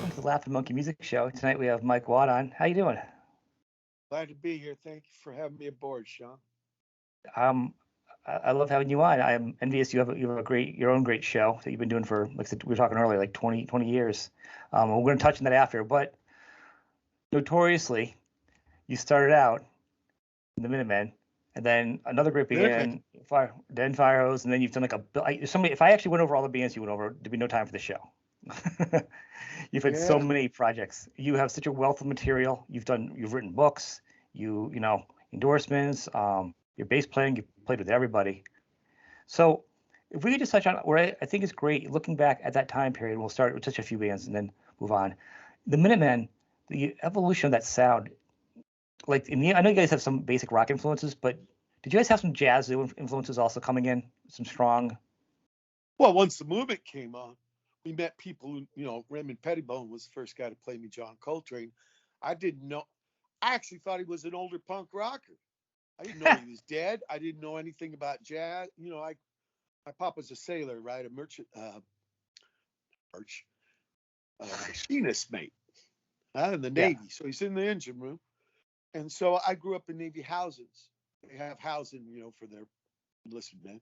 welcome to the Laughing Monkey Music Show. Tonight we have Mike Watt on. How you doing? Glad to be here. Thank you for having me aboard, Sean. Um, I love having you on. I'm envious. You have a great your own great show that you've been doing for, like I said, we were talking earlier, like 20 years. We're going to touch on that after. But notoriously, you started out in the Minutemen, and then another great Minuteman. band, then fIRHOSE, and then you've done like somebody. If I actually went over all the bands you went over, there'd be no time for the show. You've had so Yeah. many projects. You have such a wealth of material. You've written books. Endorsements. Your bass playing. You've played with everybody. So if we could just touch on where I think it's great looking back at that time period. We'll start with just a few bands and then move on. The Minutemen, the evolution of that sound. Like I know you guys have some basic rock influences, but did you guys have some jazz influences also coming in? Some strong. Well, once the movement came on, we met people who, Raymond Pettibone was the first guy to play me John Coltrane. I didn't know. I actually thought he was an older punk rocker. I didn't know he was dead. I didn't know anything about jazz. My papa's a sailor, right? A merchant, machinist mate in the Yeah. Navy. So he's in the engine room. And so I grew up in Navy houses. They have housing, for their enlisted men.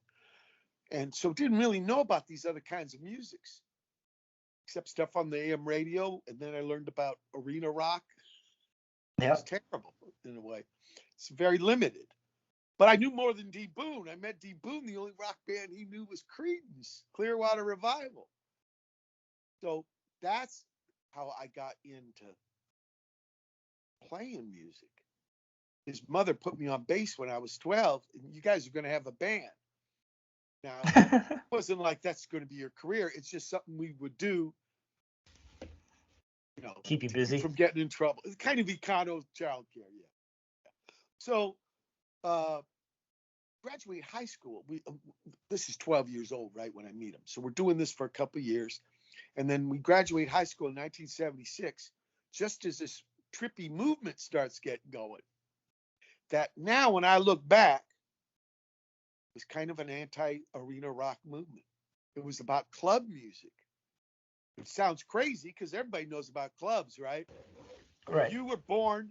And so didn't really know about these other kinds of musics, except stuff on the AM radio. And then I learned about arena rock. It Yeah. was terrible in a way. It's very limited. But I knew more than D. Boone. I met D. Boone. The only rock band he knew was Creedence, Clearwater Revival. So that's how I got into playing music. His mother put me on bass when I was 12, and you guys are going to have a band. Now, it wasn't like that's going to be your career. It's just something we would do, Keep you to keep busy. from getting in trouble. It's kind of econo childcare, yeah. So, graduate high school. This is 12 years old, right, when I meet him. So we're doing this for a couple of years. And then we graduate high school in 1976, just as this trippy movement starts getting going. That now, when I look back, it was kind of an anti-arena rock movement. It was about club music. It sounds crazy because everybody knows about clubs, right? Right. You were born,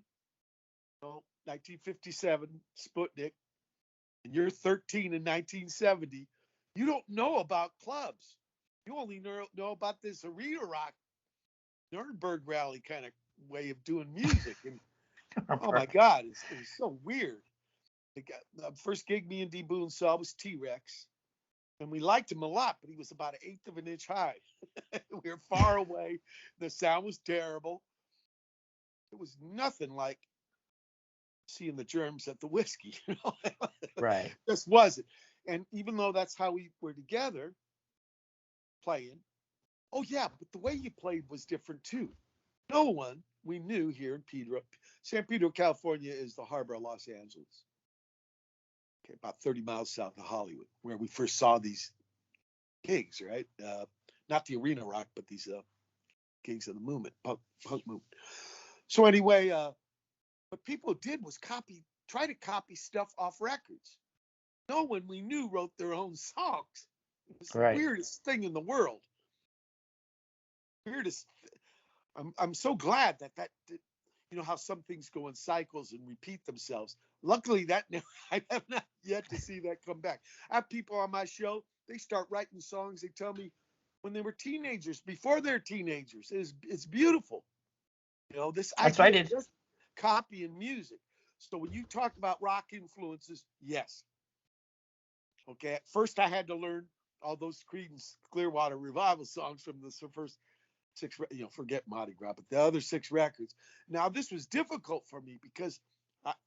1957, Sputnik, and you're 13 in 1970. You don't know about clubs. You only know about this arena rock, Nuremberg rally kind of way of doing music. And oh my God, it's so weird. The first gig me and D. Boone saw was T-Rex. And we liked him a lot, but he was about 1/8 of an inch high. We were far away. The sound was terrible. It was nothing like seeing the germs at the whiskey, Right. Just wasn't. And even though that's how we were together playing, oh yeah, but the way you played was different too. No one we knew here in San Pedro, California is the harbor of Los Angeles. Okay, about 30 miles south of Hollywood, where we first saw these gigs, right? Not the arena rock, but these gigs of the movement, punk movement. So anyway, what people did was try to copy stuff off records. No one we knew wrote their own songs. It was the Right. weirdest thing in the world. Weirdest. I'm so glad that how some things go in cycles and repeat themselves. Luckily, I have not yet to see that come back. I have people on my show. They start writing songs. They tell me when they were teenagers, before they're teenagers. It's beautiful. This That's what I idea of did. just copying music. So when you talk about rock influences, yes. Okay. At first, I had to learn all those Creedence Clearwater Revival songs from the first 6, forget Mardi Gras, but the other 6 records. Now, this was difficult for me because,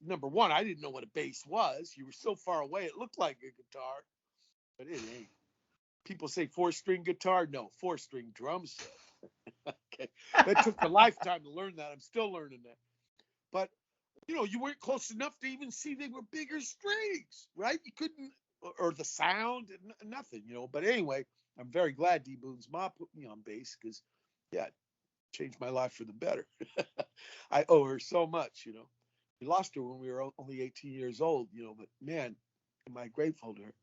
number one, I didn't know what a bass was. You were so far away, it looked like a guitar, but it ain't. People say 4-string guitar. No, 4-string drum set. Okay. That took a lifetime to learn that. I'm still learning that. But, you weren't close enough to even see they were bigger strings, right? You couldn't, or the sound, nothing, But anyway, I'm very glad D. Boone's mom put me on bass because, yeah, it changed my life for the better. I owe her so much, We lost her when we were only 18 years old, but man, am I grateful to her.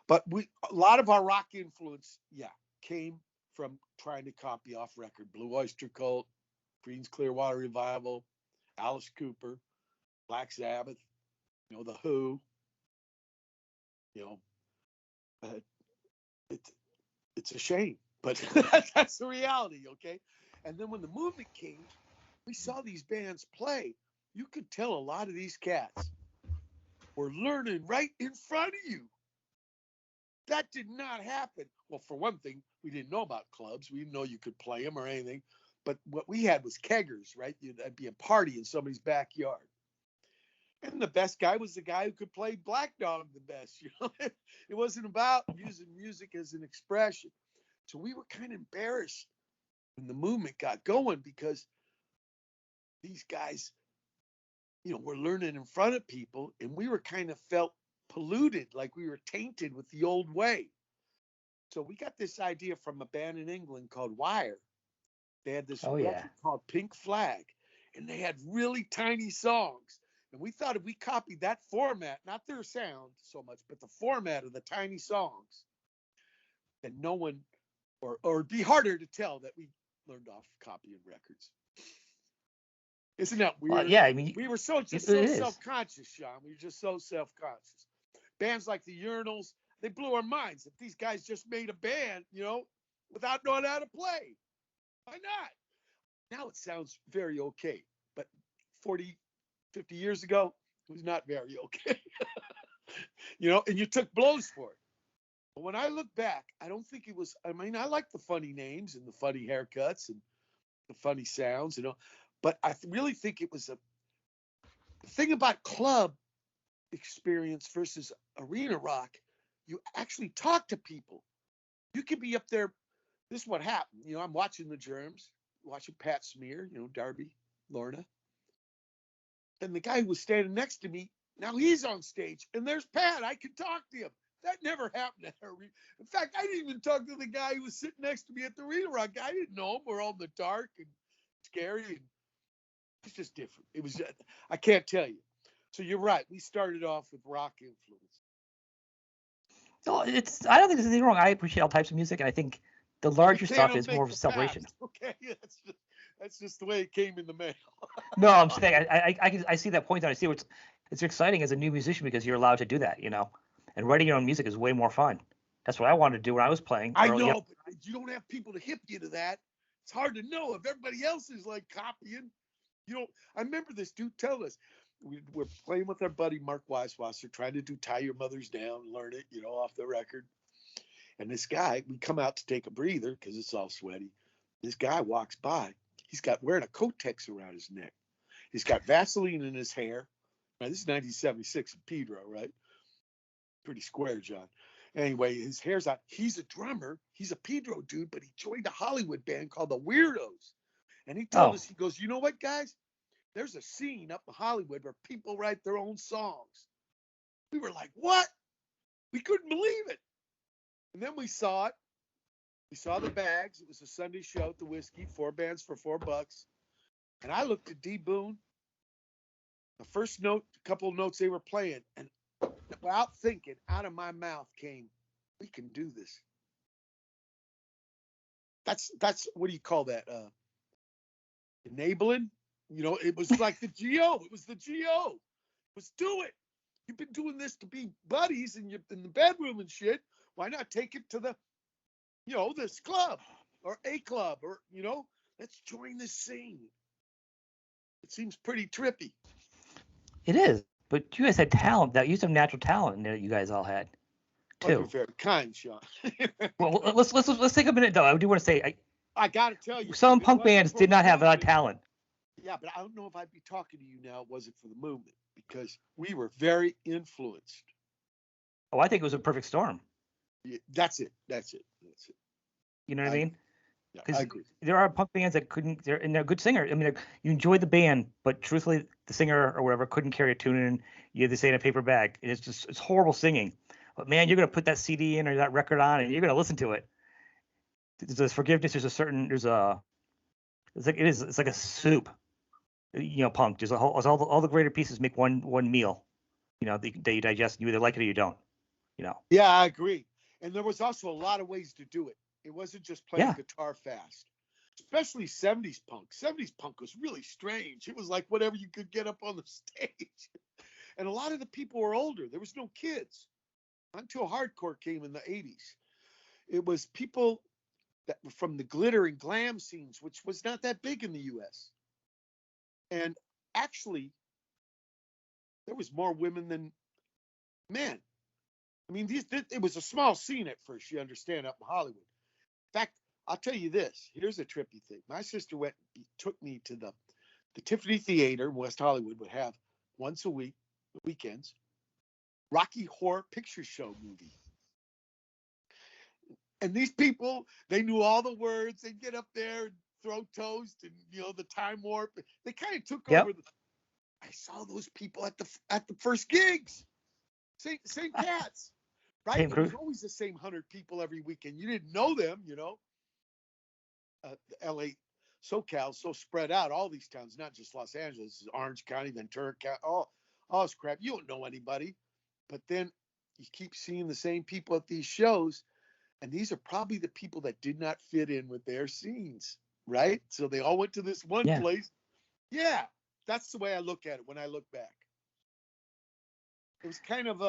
But a lot of our rock influence, yeah, came from trying to copy off record. Blue Oyster Cult, Creedence Clearwater Revival, Alice Cooper, Black Sabbath, The Who. It's a shame, but that's the reality, okay? And then when the movement came, we saw these bands play. You could tell a lot of these cats were learning right in front of you. That did not happen. Well, for one thing, we didn't know about clubs. We didn't know you could play them or anything. But what we had was keggers, right? That'd be a party in somebody's backyard. And the best guy was the guy who could play Black Dog the best. It wasn't about using music as an expression. So we were kind of embarrassed when the movement got going because these guys, were learning in front of people, and we were kind of felt polluted, like we were tainted with the old way. So we got this idea from a band in England called Wire. They had this record called Pink Flag, and they had really tiny songs. And we thought if we copied that format, not their sound so much, but the format of the tiny songs, then no one, or it'd be harder to tell that we learned off copying records. Isn't that weird? Well, yeah, I mean, we were so self-conscious, Sean. We were just so self-conscious. Bands like the Urinals, they blew our minds. If these guys just made a band, without knowing how to play, why not? Now it sounds very okay, but 40, 50 years ago, it was not very okay. And you took blows for it. But when I look back, I don't think it was, I like the funny names and the funny haircuts and the funny sounds, but I really think it was the thing about club experience versus arena rock. You actually talk to people. You could be up there. This is what happened. I'm watching the Germs, watching Pat Smear, Darby, Lorna. And the guy who was standing next to me, now he's on stage, and there's Pat. I can talk to him. That never happened at arena. In fact, I didn't even talk to the guy who was sitting next to me at the arena rock. I didn't know him. We're all in the dark and scary, and it's just different. It was, I can't tell you. So you're right. We started off with rock influence. So I don't think there's anything wrong. I appreciate all types of music, and I think the larger stuff is more of a celebration. Okay, that's just the way it came in the mail. No, I'm saying I see that point, and I see it's exciting as a new musician because you're allowed to do that, And writing your own music is way more fun. That's what I wanted to do when I was playing. I know, but you don't have people to hip you to that. It's hard to know if everybody else is like copying. I remember this dude tell us, we're playing with our buddy Mark Weiswasser, trying to do Tie Your Mothers Down, learn it, off the record. And this guy, we come out to take a breather because it's all sweaty. This guy walks by. He's wearing a Kotex around his neck. He's got Vaseline in his hair. Now, this is 1976 in Pedro, right? Pretty square, John. Anyway, his hair's out. He's a drummer. He's a Pedro dude, but he joined a Hollywood band called the Weirdos. And he told us, he goes, you know what, guys? There's a scene up in Hollywood where people write their own songs. We were like, what? We couldn't believe it. And then we saw it. We saw the bags. It was a Sunday show at the Whiskey, 4 bands for $4. And I looked at D. Boone, the first note, a couple of notes they were playing, and without thinking, out of my mouth came, we can do this. That's what do you call that? Enabling? It was like the GO. It was the GO. It was do it. You've been doing this to be buddies in the bedroom and shit. Why not take it to the, this club or a club or, let's join this scene. It seems pretty trippy. It is, but you guys had talent. You have natural talent that you guys all had, too. You're very kind, Sean. Well, let's take a minute though. I do want to say, I got to tell you, some punk bands did not have a lot of talent. Yeah, but I don't know if I'd be talking to you now. Was it for the movement? Because we were very influenced. Oh, I think it was a perfect storm. Yeah, that's it. You know what I mean? Yeah, I agree. There are punk bands that couldn't, and they're good singers. I mean, you enjoyed the band, but truthfully, the singer or whatever couldn't carry a tune in. You had to say in a paper bag. It's horrible singing. But man, you're going to put that CD in or that record on, and you're going to listen to it. There's forgiveness. It's like a soup. Punk. There's all the greater pieces make one meal. That you digest. You either like it or you don't. Yeah, I agree. And there was also a lot of ways to do it. It wasn't just playing Yeah. guitar fast. Especially 70s punk. 70s punk was really strange. It was like whatever you could get up on the stage. And a lot of the people were older. There was no kids until hardcore came in the 80s. It was people that were from the glitter and glam scenes, which was not that big in the US. And actually, there was more women than men. I mean, it was a small scene at first, you understand, up in Hollywood. In fact, I'll tell you this. Here's a trippy thing. My sister took me to the Tiffany Theater in West Hollywood, would have once a week, weekends, Rocky Horror Picture Show movie. And these people, they knew all the words. They'd get up there and throw toast and, the time warp. They kind of took over. I saw those people at the first gigs. Same cats, right? Same It crew. was always the same 100 people every weekend. You didn't know them, The L.A. SoCal so spread out, all these towns, not just Los Angeles, Orange County, Ventura County, all this crap. You don't know anybody. But then you keep seeing the same people at these shows. And these are probably the people that did not fit in with their scenes, right? So they all went to this one place. Yeah, that's the way I look at it when I look back. It was kind of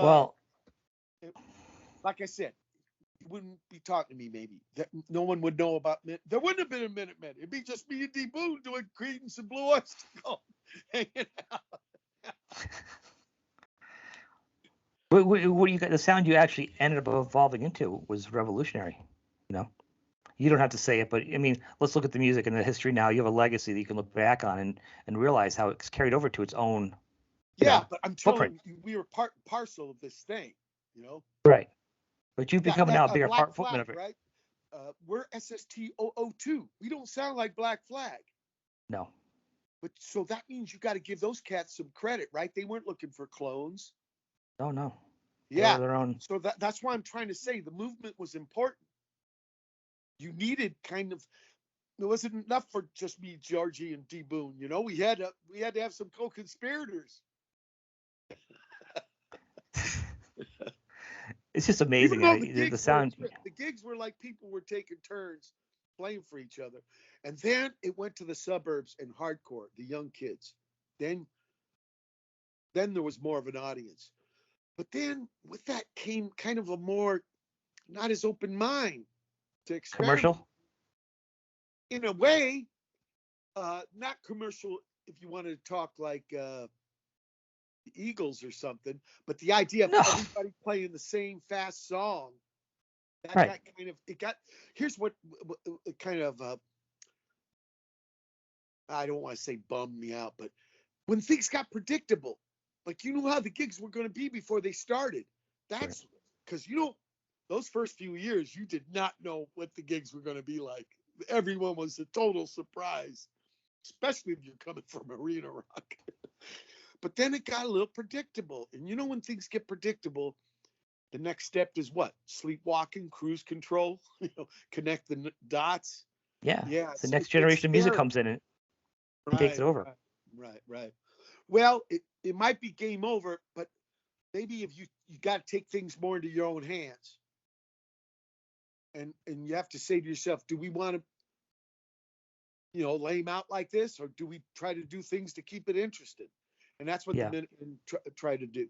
like I said, you wouldn't be talking to me maybe. That no one would know about there wouldn't have been a Minutemen. It'd be just me and D Boone doing Creedence and Blue Oyster Cult, hanging out. What you got? The sound you actually ended up evolving into was revolutionary. You don't have to say it, but I mean, let's look at the music and the history now. You have a legacy that you can look back on and realize how it's carried over to its own. But I'm footprint. telling you, we were part and parcel of this thing, Right. But you've become now a bigger Black footprint Flag, of it. right? We're SST002. We don't sound like Black Flag. No. But so that means you got to give those cats some credit, right? They weren't looking for clones. No. Yeah. Their own. So that's why I'm trying to say the movement was important. You needed it wasn't enough for just me, Georgie, and D Boone. We had to have some co-conspirators. It's just amazing. The sound. The gigs were like people were taking turns playing for each other. And then it went to the suburbs and hardcore, the young kids. Then there was more of an audience. But then with that came kind of a more not as open mind to experiment. Commercial? In a way, not commercial if you wanted to talk like the Eagles or something, but the idea of everybody playing the same fast song, here's what kind of I don't want to say bummed me out, but when things got predictable, like you knew how the gigs were going to be before they started. That's because those first few years you did not know what the gigs were going to be like. Everyone was a total surprise, especially if you're coming from arena rock. But then it got a little predictable. And when things get predictable, the next step is what? Sleepwalking, cruise control, connect the dots. Yeah. The next generation of music comes in and takes it over. Right. Well, it might be game over, but maybe if you got to take things more into your own hands. And you have to say to yourself, do we want to, lay him out like this, or do we try to do things to keep it interesting? And that's what the Minutemen try to do.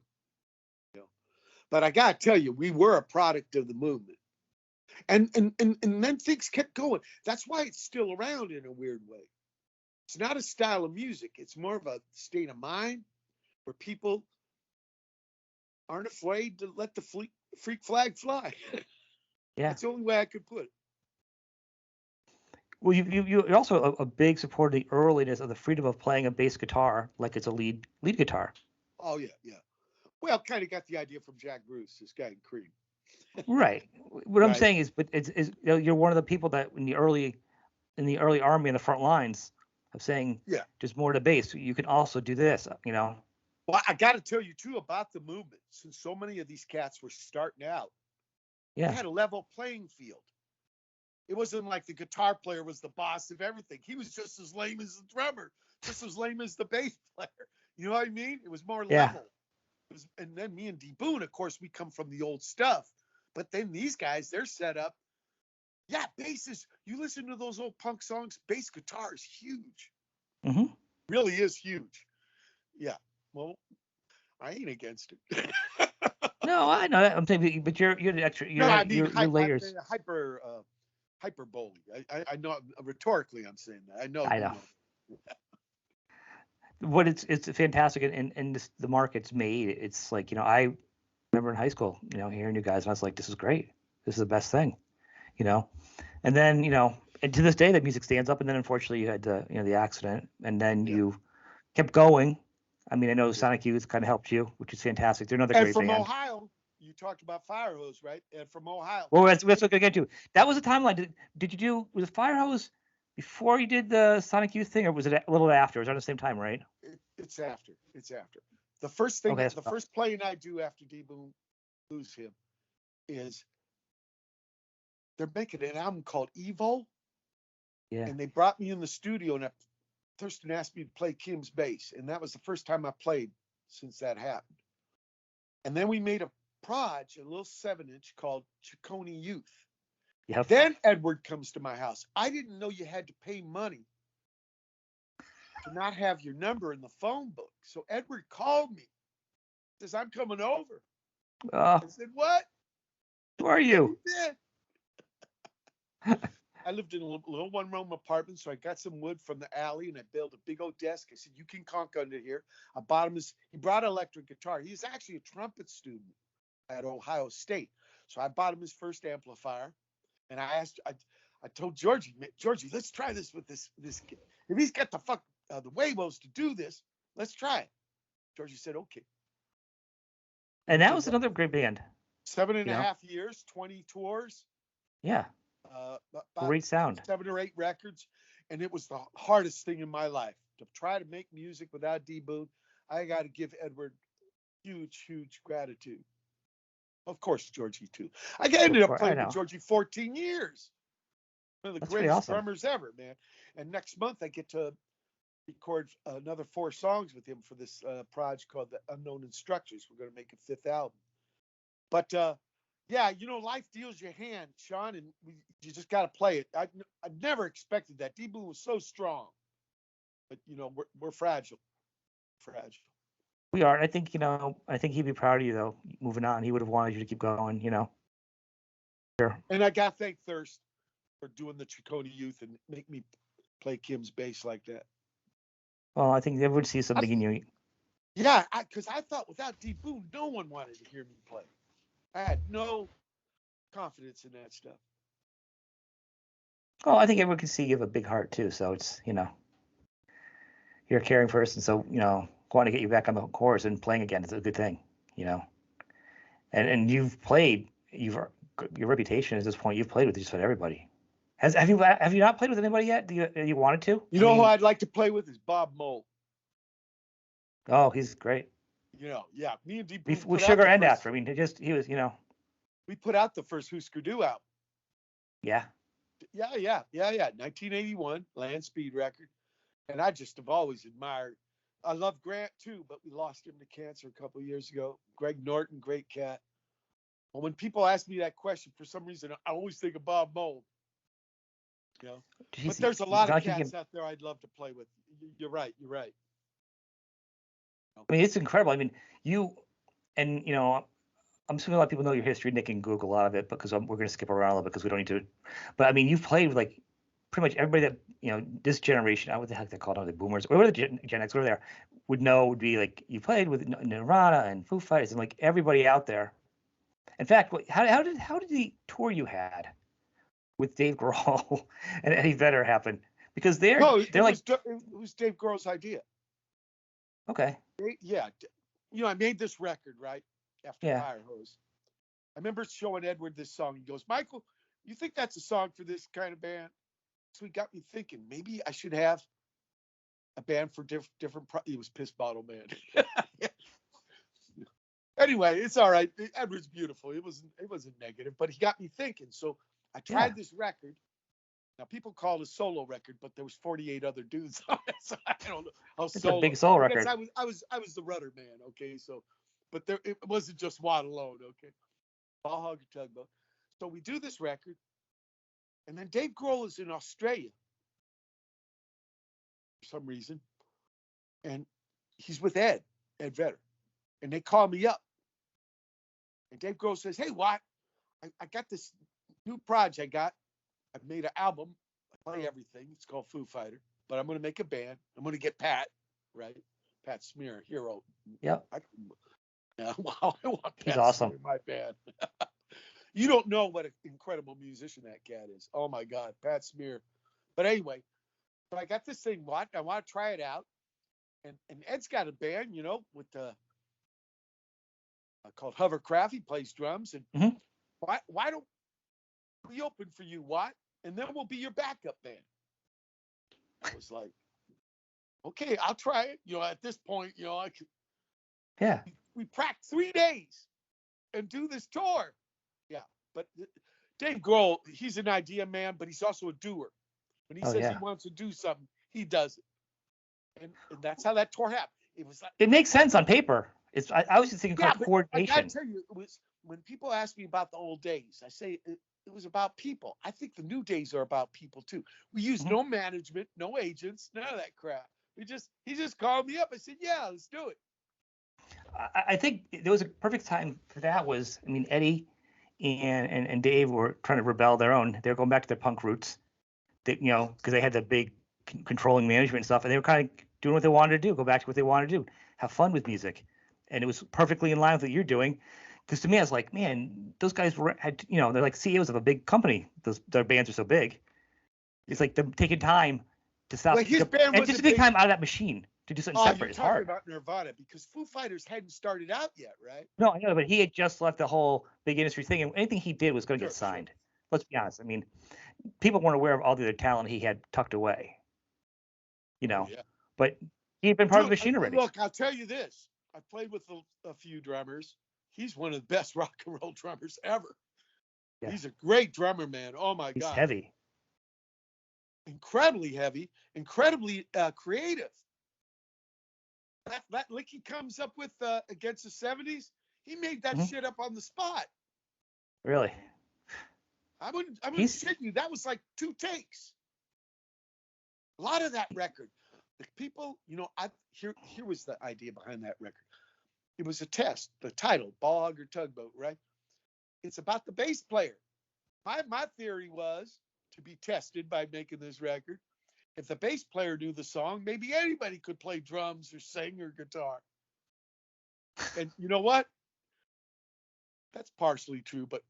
But I got to tell you, we were a product of the movement. And then things kept going. That's why it's still around in a weird way. It's not a style of music. It's more of a state of mind where people aren't afraid to let the freak flag fly. Yeah. That's the only way I could put it. Well, you're also a big supporter of the earliness of the freedom of playing a bass guitar like it's a lead guitar. Oh, yeah. Well, kind of got the idea from Jack Bruce, this guy in Cream. Right. What I'm saying is, but you're one of the people that in the early army in the front lines of saying, there's more to bass. You can also do this, Well, I got to tell you too about the movement. Since so many of these cats were starting out, they had a level playing field. It wasn't like the guitar player was the boss of everything. He was just as lame as the drummer, just as lame as the bass player. You know what I mean? It was more level. And then me and D Boone, of course, we come from the old stuff. But then these guys, they're set up. Yeah, bass is, you listen to those old punk songs, bass guitar is huge. Mm-hmm. Really is huge. Yeah. Well, I ain't against it. No, I know that. I'm saying, but you're the extra. No, I mean Your layers. hyperbole. I know rhetorically I'm saying that. I know I you know. know. What it's fantastic, and the market's made. It's like, I remember in high school, hearing you guys, and I was like, this is great. This is the best thing, you know. And then, and to this day, that music stands up. And then, unfortunately, you had the accident, and then Yeah. you kept going. I mean, I know Yeah. Sonic Youth kind of helped you, which is fantastic. They're another And great from band. Ohio, you talked about fIRHOSE, right? And from Ohio. Well, that's what we're going to get to. That was a timeline. Did you do, was fIRHOSE before you did the Sonic Youth thing, or was it a little after? It was at the same time, right? It's after. It's after. The first thing, Okay, the first playing I do after D Boon lose him is they're making an album called Evo, yeah. and they brought me in the studio, and Thurston asked me to play Kim's bass, and that was the first time I played since that happened. And then we made a proj, a little 7-inch called Ciccone Youth. Yep. Then Edward comes to my house. I didn't know you had to pay money to not have your number in the phone book. So Edward called me, says, I'm coming over. I said, what? Who are Yeah, you? he did. I lived in a little one-room apartment, so I got some wood from the alley, and I built a big old desk. I said, you can conk under here. I bought him he brought an electric guitar. He's actually a trumpet student at Ohio State. So I bought him his first amplifier, and I told Georgie, let's try this with this kid. If he's got the huevos to do this, let's try it. Georgie said, okay. And that was another great band. 7.5 years, 20 tours. Yeah. Great sound. 7 or 8 records. And it was the hardest thing in my life to try to make music without D Boon. I got to give Edward huge, huge gratitude. Of course, Georgie too. I ended up playing with Georgie 14 years. One of the greatest drummers ever, man. And next month I get to record another 4 songs with him for this project called The Unknown Instructors. We're going to make a 5th album. But yeah, life deals you a hand, Sean, and you just got to play it. I never expected that. D Boon was so strong, but we're fragile. Fragile. We are. I think he'd be proud of you though. Moving on, he would have wanted you to keep going. Sure. And I got to thank Thirst for doing the Ciccone Youth and make me play Kim's bass like that. Well, I think they would see something in you. Yeah, because I thought without D Boon, no one wanted to hear me play. I had no confidence in that stuff. Oh, I think everyone can see you have a big heart too. So it's you're a caring person. So going to get you back on the course and playing again is a good thing. And you've played. Your reputation at this point. You've played with just about everybody. Have you not played with anybody yet? Do you wanted to? Who I'd like to play with is Bob Mole. Oh, he's great. Yeah, me and D Boon with Sugar and After. I mean, he was. We put out the first Husker Du album. Yeah. Yeah. 1981 Land Speed record, and I just have always admired. I love Grant too, but we lost him to cancer a couple of years ago. Greg Norton, great cat. Well, when people ask me that question, for some reason, I always think of Bob Mould. But there's a lot of cats out there I'd love to play with. You're right. I mean, it's incredible. I mean, I'm assuming a lot of people know your history. Nick can Google a lot of it because we're going to skip around a little bit because we don't need to. But I mean, you've played with like pretty much everybody that this generation. What the heck they call them, the boomers, or the Gen X, whatever they are, would be like you played with Nirvana and Foo Fighters and like everybody out there. In fact, how did the tour you had with Dave Grohl and Eddie Vedder happen? Because it was Dave Grohl's idea. Okay. Yeah, I made this record right after fIRHOSE. I remember showing Edward this song. He goes, Michael, you think that's a song for this kind of band? So he got me thinking, maybe I should have a band for different. He was Piss Bottle Man. Anyway, it's all right. Edward's beautiful. It wasn't negative, but he got me thinking. So I tried this record. Now people call it a solo record, but there was 48 other dudes on it, so I don't know how it's a big solo record. I was the rudder man, okay. So, but it wasn't just Watt alone, okay. Ball hog or tugboat. So we do this record, And then Dave Grohl is in Australia for some reason, and he's with Ed Vedder, and they call me up, and Dave Grohl says, "Hey, Watt, I got this new project. I've made an album. I play everything. It's called Foo Fighter, but I'm going to make a band. I'm going to get Pat, right? Pat Smear, hero. Yep. Wow, I want He's Pat awesome. Smear in my band. You don't know what an incredible musician that cat is. Oh my God, Pat Smear. But anyway, so I got this thing. What I want to try it out, and Ed's got a band, with the called Hovercraft. He plays drums, and Mhm. why don't we open for you, Watt, and then we'll be your backup band. I was like, okay, I'll try it. At this point, Yeah. we practice 3 days and do this tour. Yeah, but Dave Grohl, he's an idea man, but he's also a doer. When he says he wants to do something, he does it. And that's how that tour happened. It was like, It makes sense on paper. I was just thinking yeah, about but coordination. I gotta tell you, it was when people ask me about the old days, I say it was about people. I think the new days are about people too. We use no management, no agents, none of that crap. He just called me up. I said, yeah, let's do it. I think there was a perfect time for that. Eddie and Dave were trying to rebel their own. They were going back to their punk roots. Because they had the big controlling management and stuff, and they were kind of doing what they wanted to do, go back to what they wanted to do, have fun with music, and it was perfectly in line with what you're doing. Because to me, I was like, man, those guys they're like CEOs of a big company. Their bands are so big. It's like them taking time to stop, Well, his band and just to take time out of that machine to do something separate. You're It's talking hard. about Nirvana, because Foo Fighters hadn't started out yet, right? No, I know, but he had just left the whole big industry thing, and anything he did was going to get signed. Sure. Let's be honest. People weren't aware of all the other talent he had tucked away. But he'd been part of the machine already. Look, I'll tell you this. I played with a few drummers. He's one of the best rock and roll drummers ever. Yeah. He's a great drummer, man. Oh, my God. He's heavy. Incredibly heavy, incredibly creative. That lick he comes up with against the 70s, he made that shit up on the spot. Really? I wouldn't shit you. That was like 2 takes. A lot of that record. The people, here was the idea behind that record. It was a test. The title, Ball Hogger Tugboat, right? It's about the bass player. My theory was to be tested by making this record. If the bass player knew the song, maybe anybody could play drums or sing or guitar. And you know what? That's partially true, but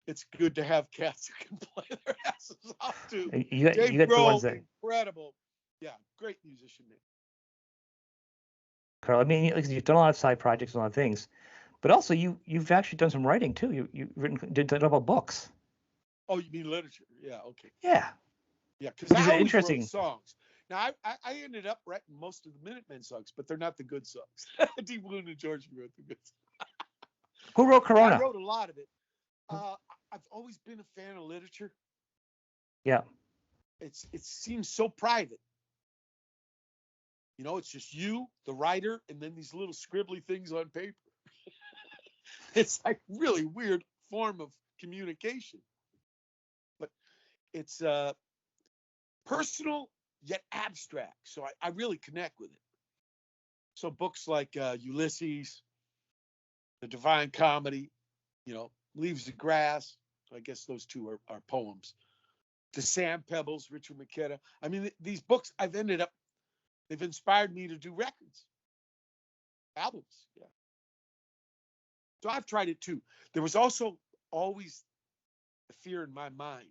it's good to have cats who can play their asses off too. You got the ones that incredible. Yeah, great musician. Carl, you've done a lot of side projects and a lot of things, but also you've actually done some writing too. You've did about books. Oh, you mean literature? Yeah, okay. Yeah. Yeah, because I always wrote songs. Now, I ended up writing most of the Minutemen songs, but they're not the good songs. Deep Wound and George wrote the good songs. Who wrote Corona? I wrote a lot of it. I've always been a fan of literature. Yeah. It seems so private. It's just you, the writer, and then these little scribbly things on paper. It's like really weird form of communication. But it's personal yet abstract. So I really connect with it. So books like Ulysses, The Divine Comedy, Leaves of Grass. I guess those two are poems. The Sand Pebbles, Richard McKenna. These books they've inspired me to do records, albums. Yeah. So I've tried it too. There was also always the fear in my mind,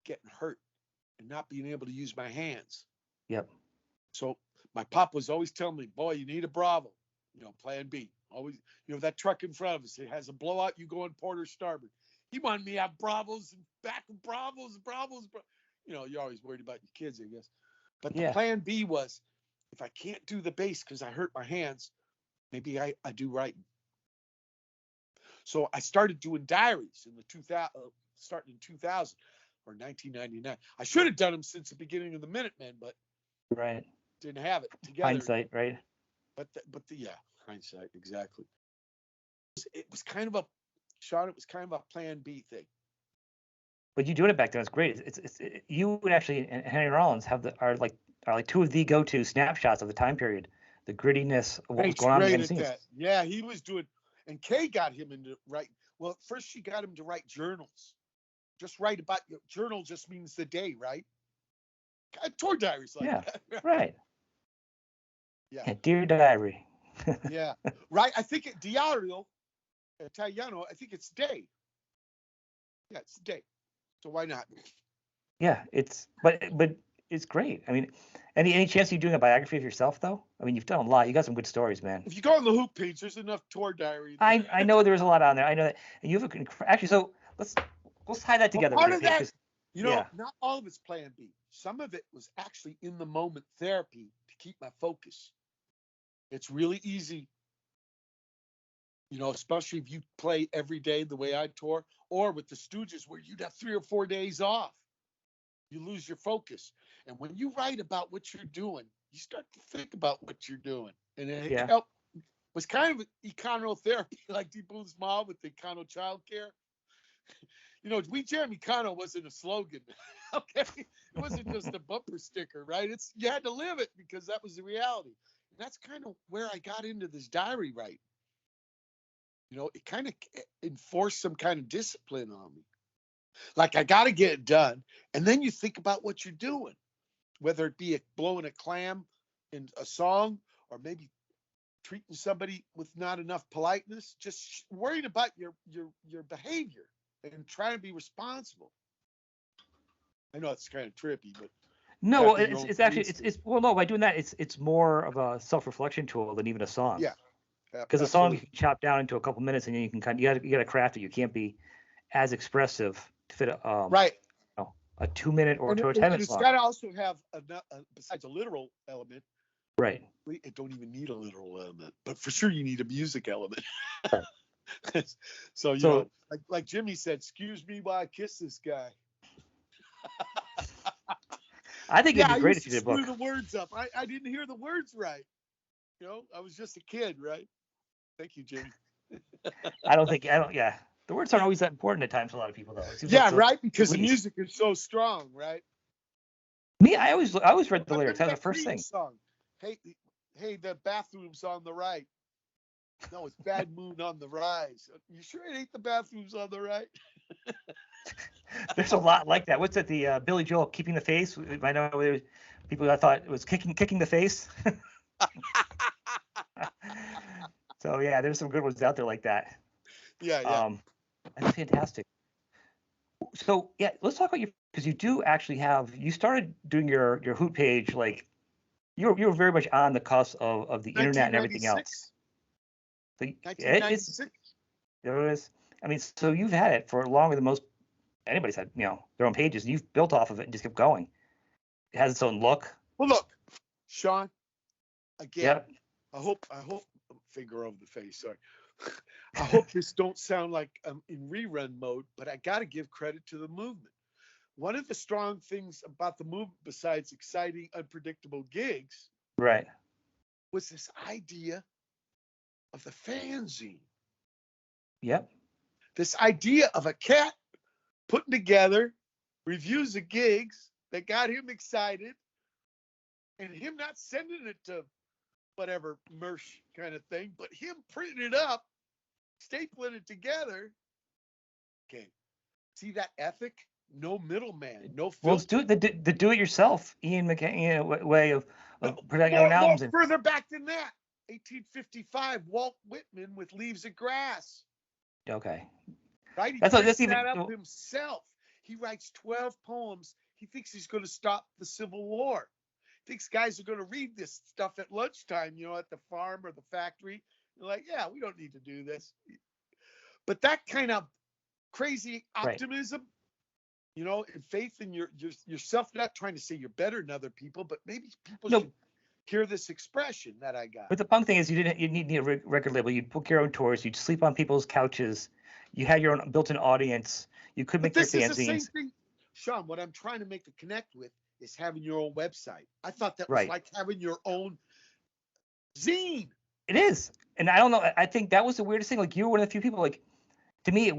getting hurt and not being able to use my hands. Yep. So my pop was always telling me, boy, you need a Bravo, plan B. Always, that truck in front of us, it has a blowout, you go in port or starboard. He wanted me to have Bravos and back of Bravos. You're always worried about your kids, I guess. But the plan B was, if I can't do the bass because I hurt my hands, maybe I do writing. So I started doing diaries in the 2000, starting in 2000 or 1999. I should have done them since the beginning of the Minutemen, but didn't have it together. Hindsight, right? But hindsight, exactly. It was kind of a plan B thing. but you doing it back then is great. You and actually and Henry Rollins are like two of the go-to snapshots of the time period, the grittiness of what was Nate's going on behind great the at scenes. that. Yeah, he was doing, and Kay got him into write. Well, first she got him to write journals. Just write about your journal. Just means the day, right? Tour diaries like Yeah, that. right. Yeah, Yeah, Dear Diary. yeah, right. I think it Diario Italiano. I think it's day. Yeah, it's day. So why not? Yeah, but it's great. I mean, any chance you're doing a biography of yourself though? I mean, you've done a lot. You got some good stories, man. If you go on the Hoop page, there's enough tour diary there. I know there's a lot on there. I know that. And you have actually. So let's tie that Well, together part here, of that, because not yeah, all of it's Plan B. Some of it was actually in the moment therapy to keep my focus. It's really easy, especially if you play every day the way I tour, or with the Stooges where you'd have 3 or 4 days off. You lose your focus. And when you write about what you're doing, you start to think about what you're doing. And it yeah, helped. Was kind of econotherapy, like Deep Booth's mom with the econo childcare. We Jam Econo wasn't a slogan. Okay. It wasn't just a bumper sticker, right? You had to live it because that was the reality. And that's kind of where I got into this diary writing. It kind of enforced some kind of discipline on me. Like I got to get it done. And then you think about what you're doing, whether it be blowing a clam in a song or maybe treating somebody with not enough politeness, just worrying about your behavior and trying to be responsible. I know it's kind of trippy, but no, well, having your own it's actually instinct. it's well, no, by doing that, it's more of a self-reflection tool than even a song. Yeah, Because a song you absolutely. can chop down into a couple minutes, and then you can you got to craft it. You can't be as expressive to fit Right. a 2 minute or And to a it, 10 minute it's song. got to also have, besides a literal element, Right. it don't even need a literal element, but for sure you need a music element. So, So like Jimmy said, excuse me while I kiss this guy. I think it'd Yeah, be I great used if you to did a book. screw the words up. I didn't hear the words right. I was just a kid, right? Thank you, Jimmy. I don't. Yeah, the words aren't always that important at times. For a lot of people, though, it seems like Yeah, the right. Because the least. music is so strong, right? Me, I always read the I lyrics. remember That was the that first Creed thing. song. Hey, hey, the bathroom's on the right. No, it's Bad Moon on the rise. You sure it ain't the bathrooms on the right? There's a lot like that. What's it? The Billy Joel keeping the face. I know there was people that thought it was kicking the face. So yeah, there's some good ones out there like that. Yeah, yeah. Um, that's fantastic. So yeah, let's talk about you, because you do actually you started doing your Hoot page, like you were very much on the cusp of the internet and everything else. 1996. So it's 1996. there is. I mean, so you've had it for longer than most anybody's had, their own pages. And you've built off of it and just kept going. It has its own look. Well, look, Sean. Again, Yep. I hope finger over the face. Sorry. I hope this don't sound like I'm in rerun mode, but I got to give credit to the movement. One of the strong things about the movement, besides exciting, unpredictable gigs, Right. was this idea of the fanzine. Yep. This idea of a cat putting together reviews of gigs that got him excited, and him not sending it to whatever merch kind of thing, but him printing it up, stapling it together. Okay. See that ethic? No middleman, no filter. Well, it's the do-it-yourself Ian McCain way of No, protecting your own albums. More further back than that. 1855, Walt Whitman with Leaves of Grass. Okay. Right? He That's prints even that up himself. He writes 12 poems. He thinks he's going to stop the Civil War. He thinks guys are going to read this stuff at lunchtime, at the farm or the factory. They're like, yeah, we don't need to do this. But that kind of crazy optimism, and faith in yourself, not trying to say you're better than other people, but maybe people should hear this expression that I got. But the punk thing is, you need a record label. You'd book your own tours. You'd sleep on people's couches. You had your own built-in audience. You could make your fanzines. This is the same thing, Sean. What I'm trying to make the connect with is having your own website. I thought that was like having your own zine. It is. And I don't know. I think that was the weirdest thing. Like, you were one of the few people, like, to me,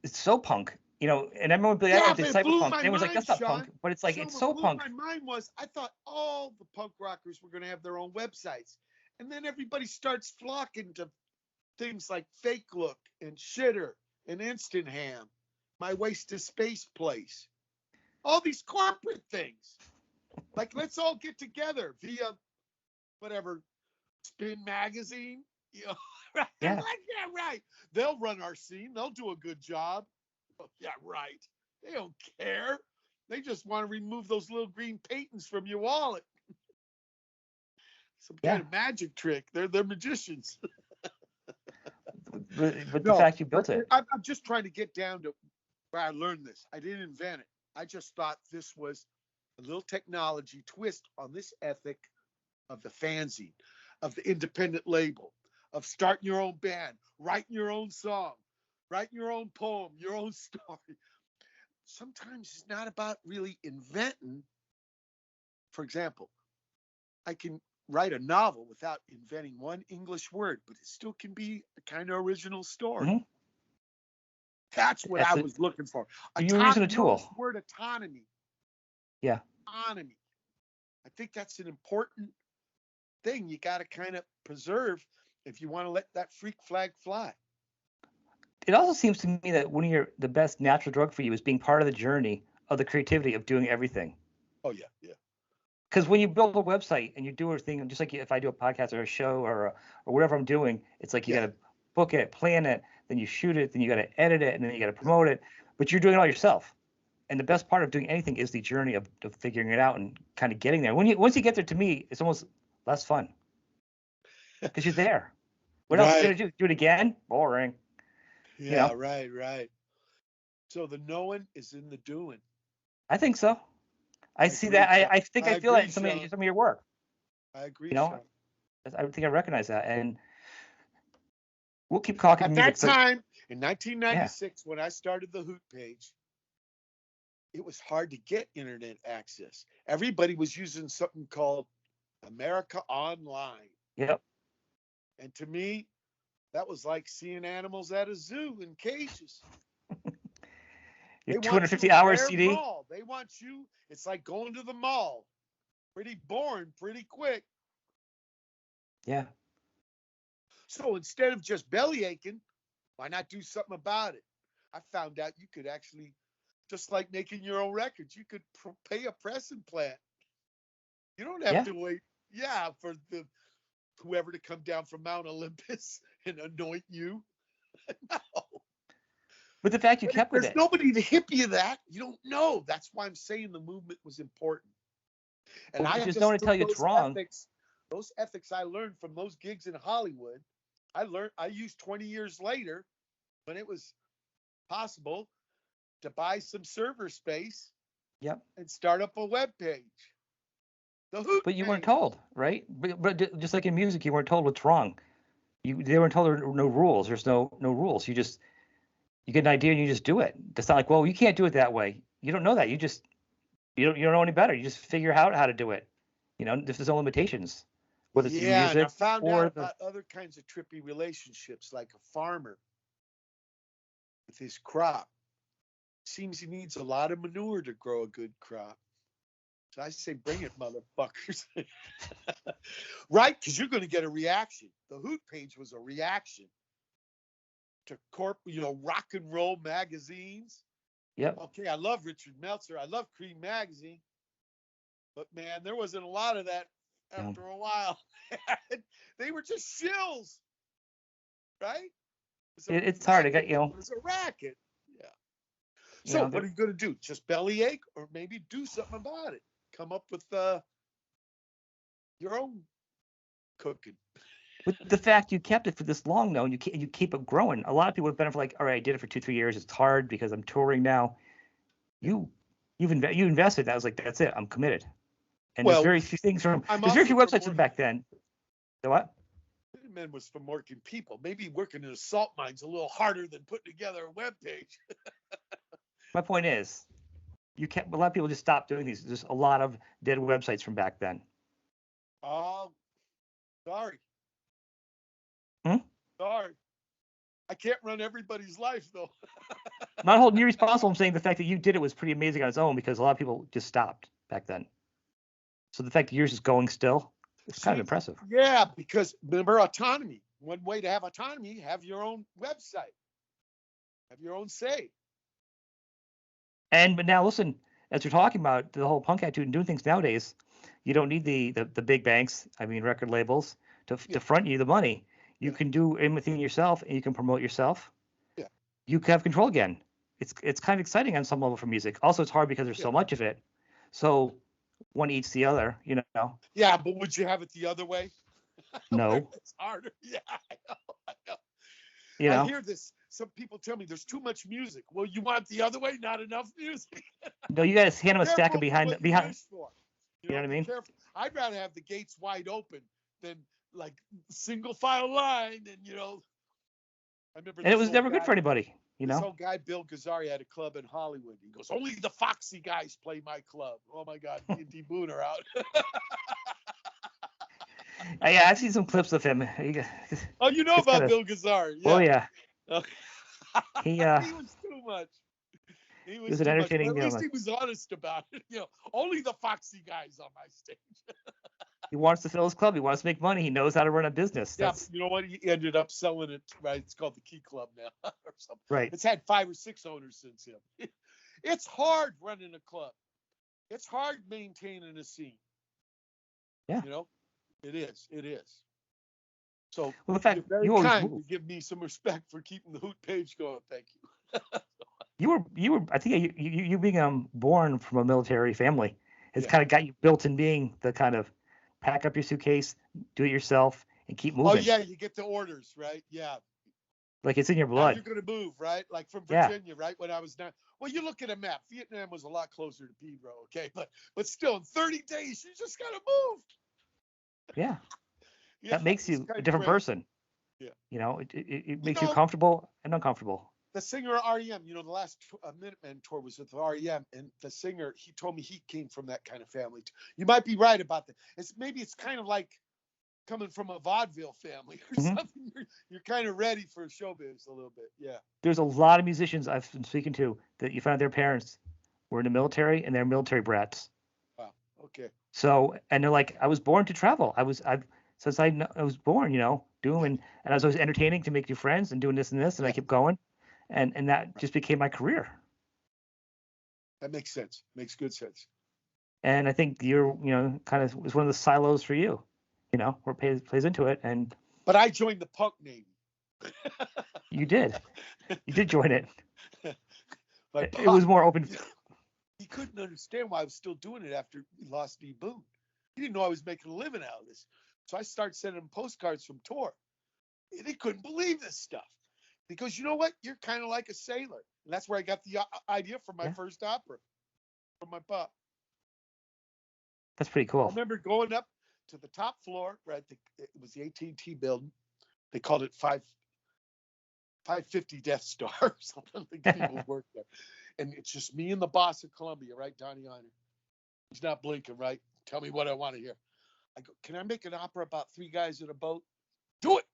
it's so punk, and everyone be like, Yeah, I did but it blew cyberpunk. my And everyone's like, mind, that's not Sean. punk, but it's like, Sean, it's what so blew punk. my mind was I thought all the punk rockers were going to have their own websites. And then everybody starts flocking to things like Fake Look and Shitter and Instant Ham, My Waste of Space Place. All these corporate things. Like, let's all get together via whatever, Spin Magazine. Right? Yeah. Like, yeah, right. They'll run our scene. They'll do a good job. Oh, yeah, right. They don't care. They just want to remove those little green paintings from your wallet. Some kind of magic trick. They're magicians. But the No, fact you built it. I'm just trying to get down to where I learned this. I didn't invent it. I just thought this was a little technology twist on this ethic of the fanzine, of the independent label, of starting your own band, writing your own song, writing your own poem, your own story. Sometimes it's not about really inventing. For example, I can write a novel without inventing one English word, but it still can be a kind of original story. Mm-hmm. That's what I was looking for. You were using a tool. The word autonomy. Yeah. Autonomy. I think that's an important thing you got to kind of preserve if you want to let that freak flag fly. It also seems to me that the best natural drug for you is being part of the journey of the creativity of doing everything. Oh, yeah, yeah. Because when you build a website and you do everything, just like if I do a podcast or a show or whatever I'm doing, it's like you got to book it, plan it, then you shoot it, then you got to edit it, and then you got to promote it. But you're doing it all yourself. And the best part of doing anything is the journey of figuring it out and kind of getting there. Once you get there, to me, it's almost less fun because you're there. What else are you gonna do? Do it again? Boring. Yeah, right. So the knowing is in the doing. I think so. I see that. I think I feel that in some of your work. I agree. Sean. I think I recognize that, and we'll keep talking. At that time, in 1996, when I started the Hoot page, it was hard to get internet access. Everybody was using something called America Online. Yep. And to me, that was like seeing animals at a zoo in cages. Your 250-hour CD. Mall. They want you. It's like going to the mall. Pretty boring, pretty quick. Yeah. So instead of just belly aching, why not do something about it? I found out you could actually, just like making your own records, you could pay a pressing plant. You don't have to wait, for whoever to come down from Mount Olympus and anoint you. No. But the fact you kept with it. There's nobody to hip you that. You don't know. That's why I'm saying the movement was important. And I just don't want to tell you it's wrong. Those ethics I learned from those gigs in Hollywood, I used 20 years later when it was possible to buy some server space. Yep. And start up a web page. But you weren't told, right? But just like in music, you weren't told what's wrong. They weren't told there were no rules. There's no rules. You get an idea and you just do it. It's not like, well, you can't do it that way. You don't know that. You don't know any better. You just figure out how to do it. If there's no limitations, whether it's music and I found out about other kinds of trippy relationships, like a farmer with his crop. Seems he needs a lot of manure to grow a good crop. So I say, bring it, motherfuckers. Right? Because you're going to get a reaction. The Hoot page was a reaction to rock and roll magazines. Yep. Okay, I love Richard Meltzer. I love Cream Magazine. But, man, there wasn't a lot of that after a while. They were just shills. Right? It's hard to get, It was a racket. Yeah. So what are you going to do? Just bellyache, or maybe do something about it? Come up with your own cooking. With the fact you kept it for this long, though, and you keep it growing. A lot of people have been like, all right, I did it for 2-3 years. It's hard because I'm touring now. You invested. I was like, that's it. I'm committed. And there's very few things there's very few websites from back then. The what? Minutemen was from working people. Maybe working in a salt mine's a little harder than putting together a web page. My point is, a lot of people just stopped doing these. There's a lot of dead websites from back then. Oh, sorry. Sorry. I I can't run everybody's life though. I'm not holding you responsible. I'm saying the fact that you did it was pretty amazing on its own because a lot of people just stopped back then. So the fact that yours is going still, it's kind of impressive. Yeah, because remember autonomy. One way to have autonomy, have your own website, have your own say. But now listen, as we're talking about the whole punk attitude and doing things nowadays, you don't need the big banks, I mean record labels, to front you the money. You can do everything yourself and you can promote yourself. Yeah. You can have control again. It's kind of exciting on some level for music. Also, it's hard because there's so much of it. So one eats the other, you know. Yeah, but would you have it the other way? No. It's harder. Yeah, I know. You know? I hear this. Some people tell me there's too much music. Well, you want it the other way, not enough music. No, you guys hand them a stack of behind. You know what I mean? Careful. I'd rather have the gates wide open than like single file line. And I remember. And it was never good for anybody. This old guy, Bill Gazzari, had a club in Hollywood. He goes, only the foxy guys play my club. Oh my God, me and D Boone are out. Yeah, I've seen some clips of him. Oh, you know about Bill Gazzari? Yeah. Oh yeah. He was too much. He was an entertaining. At least he was honest about it. Only the foxy guys on my stage. He wants to fill his club. He wants to make money. He knows how to run a business. Yeah, you know what? He ended up selling it. Right, it's called the Key Club now, or something. Right. It's had 5 or 6 owners since him. It's hard running a club. It's hard maintaining a scene. Yeah. It is. It is. So, well, the fact you're very kind to give me some respect for keeping the Hoot page going. Thank you. you were. I think you being born from a military family has kind of got you built in being the kind of pack up your suitcase, do it yourself, and keep moving. Oh yeah, you get the orders, right? Yeah. Like it's in your blood. Now you're gonna move, right? Like from Virginia, right? When I was down. Well, you look at a map. Vietnam was a lot closer to Pedro, okay? But still, in 30 days, you just gotta move. Yeah. That makes you a different person. Yeah. It makes you comfortable and uncomfortable. The singer REM, the last Minutemen tour was with REM, and the singer, he told me he came from that kind of family. You might be right about that. Maybe it's kind of like coming from a vaudeville family or something. You're kind of ready for showbiz a little bit. Yeah. There's a lot of musicians I've been speaking to that you find their parents were in the military and they're military brats. Wow. Okay. So, and they're like, I was born to travel. Since I was born, doing, and I was always entertaining to make new friends and doing this and this, and I kept going. And that just became my career. That makes sense. Makes good sense. And I think you're, kind of was one of the silos for you, where it plays into it. But I joined the punk Navy. You did. You did join it. It was more open. He couldn't understand why I was still doing it after we lost D Boone. He didn't know I was making a living out of this. So I started sending him postcards from tour. And he couldn't believe this stuff. Because you know what? You're kind of like a sailor. And that's where I got the idea for my first opera from my pop. That's pretty cool. I remember going up to the top floor, right? It was the AT&T building. They called it 550 Death Star or something. Like people worked there. And it's just me and the boss of Columbia, right? Donnie Einer. He's not blinking, right? Tell me what I want to hear. I go, can I make an opera about 3 guys in a boat? Do it.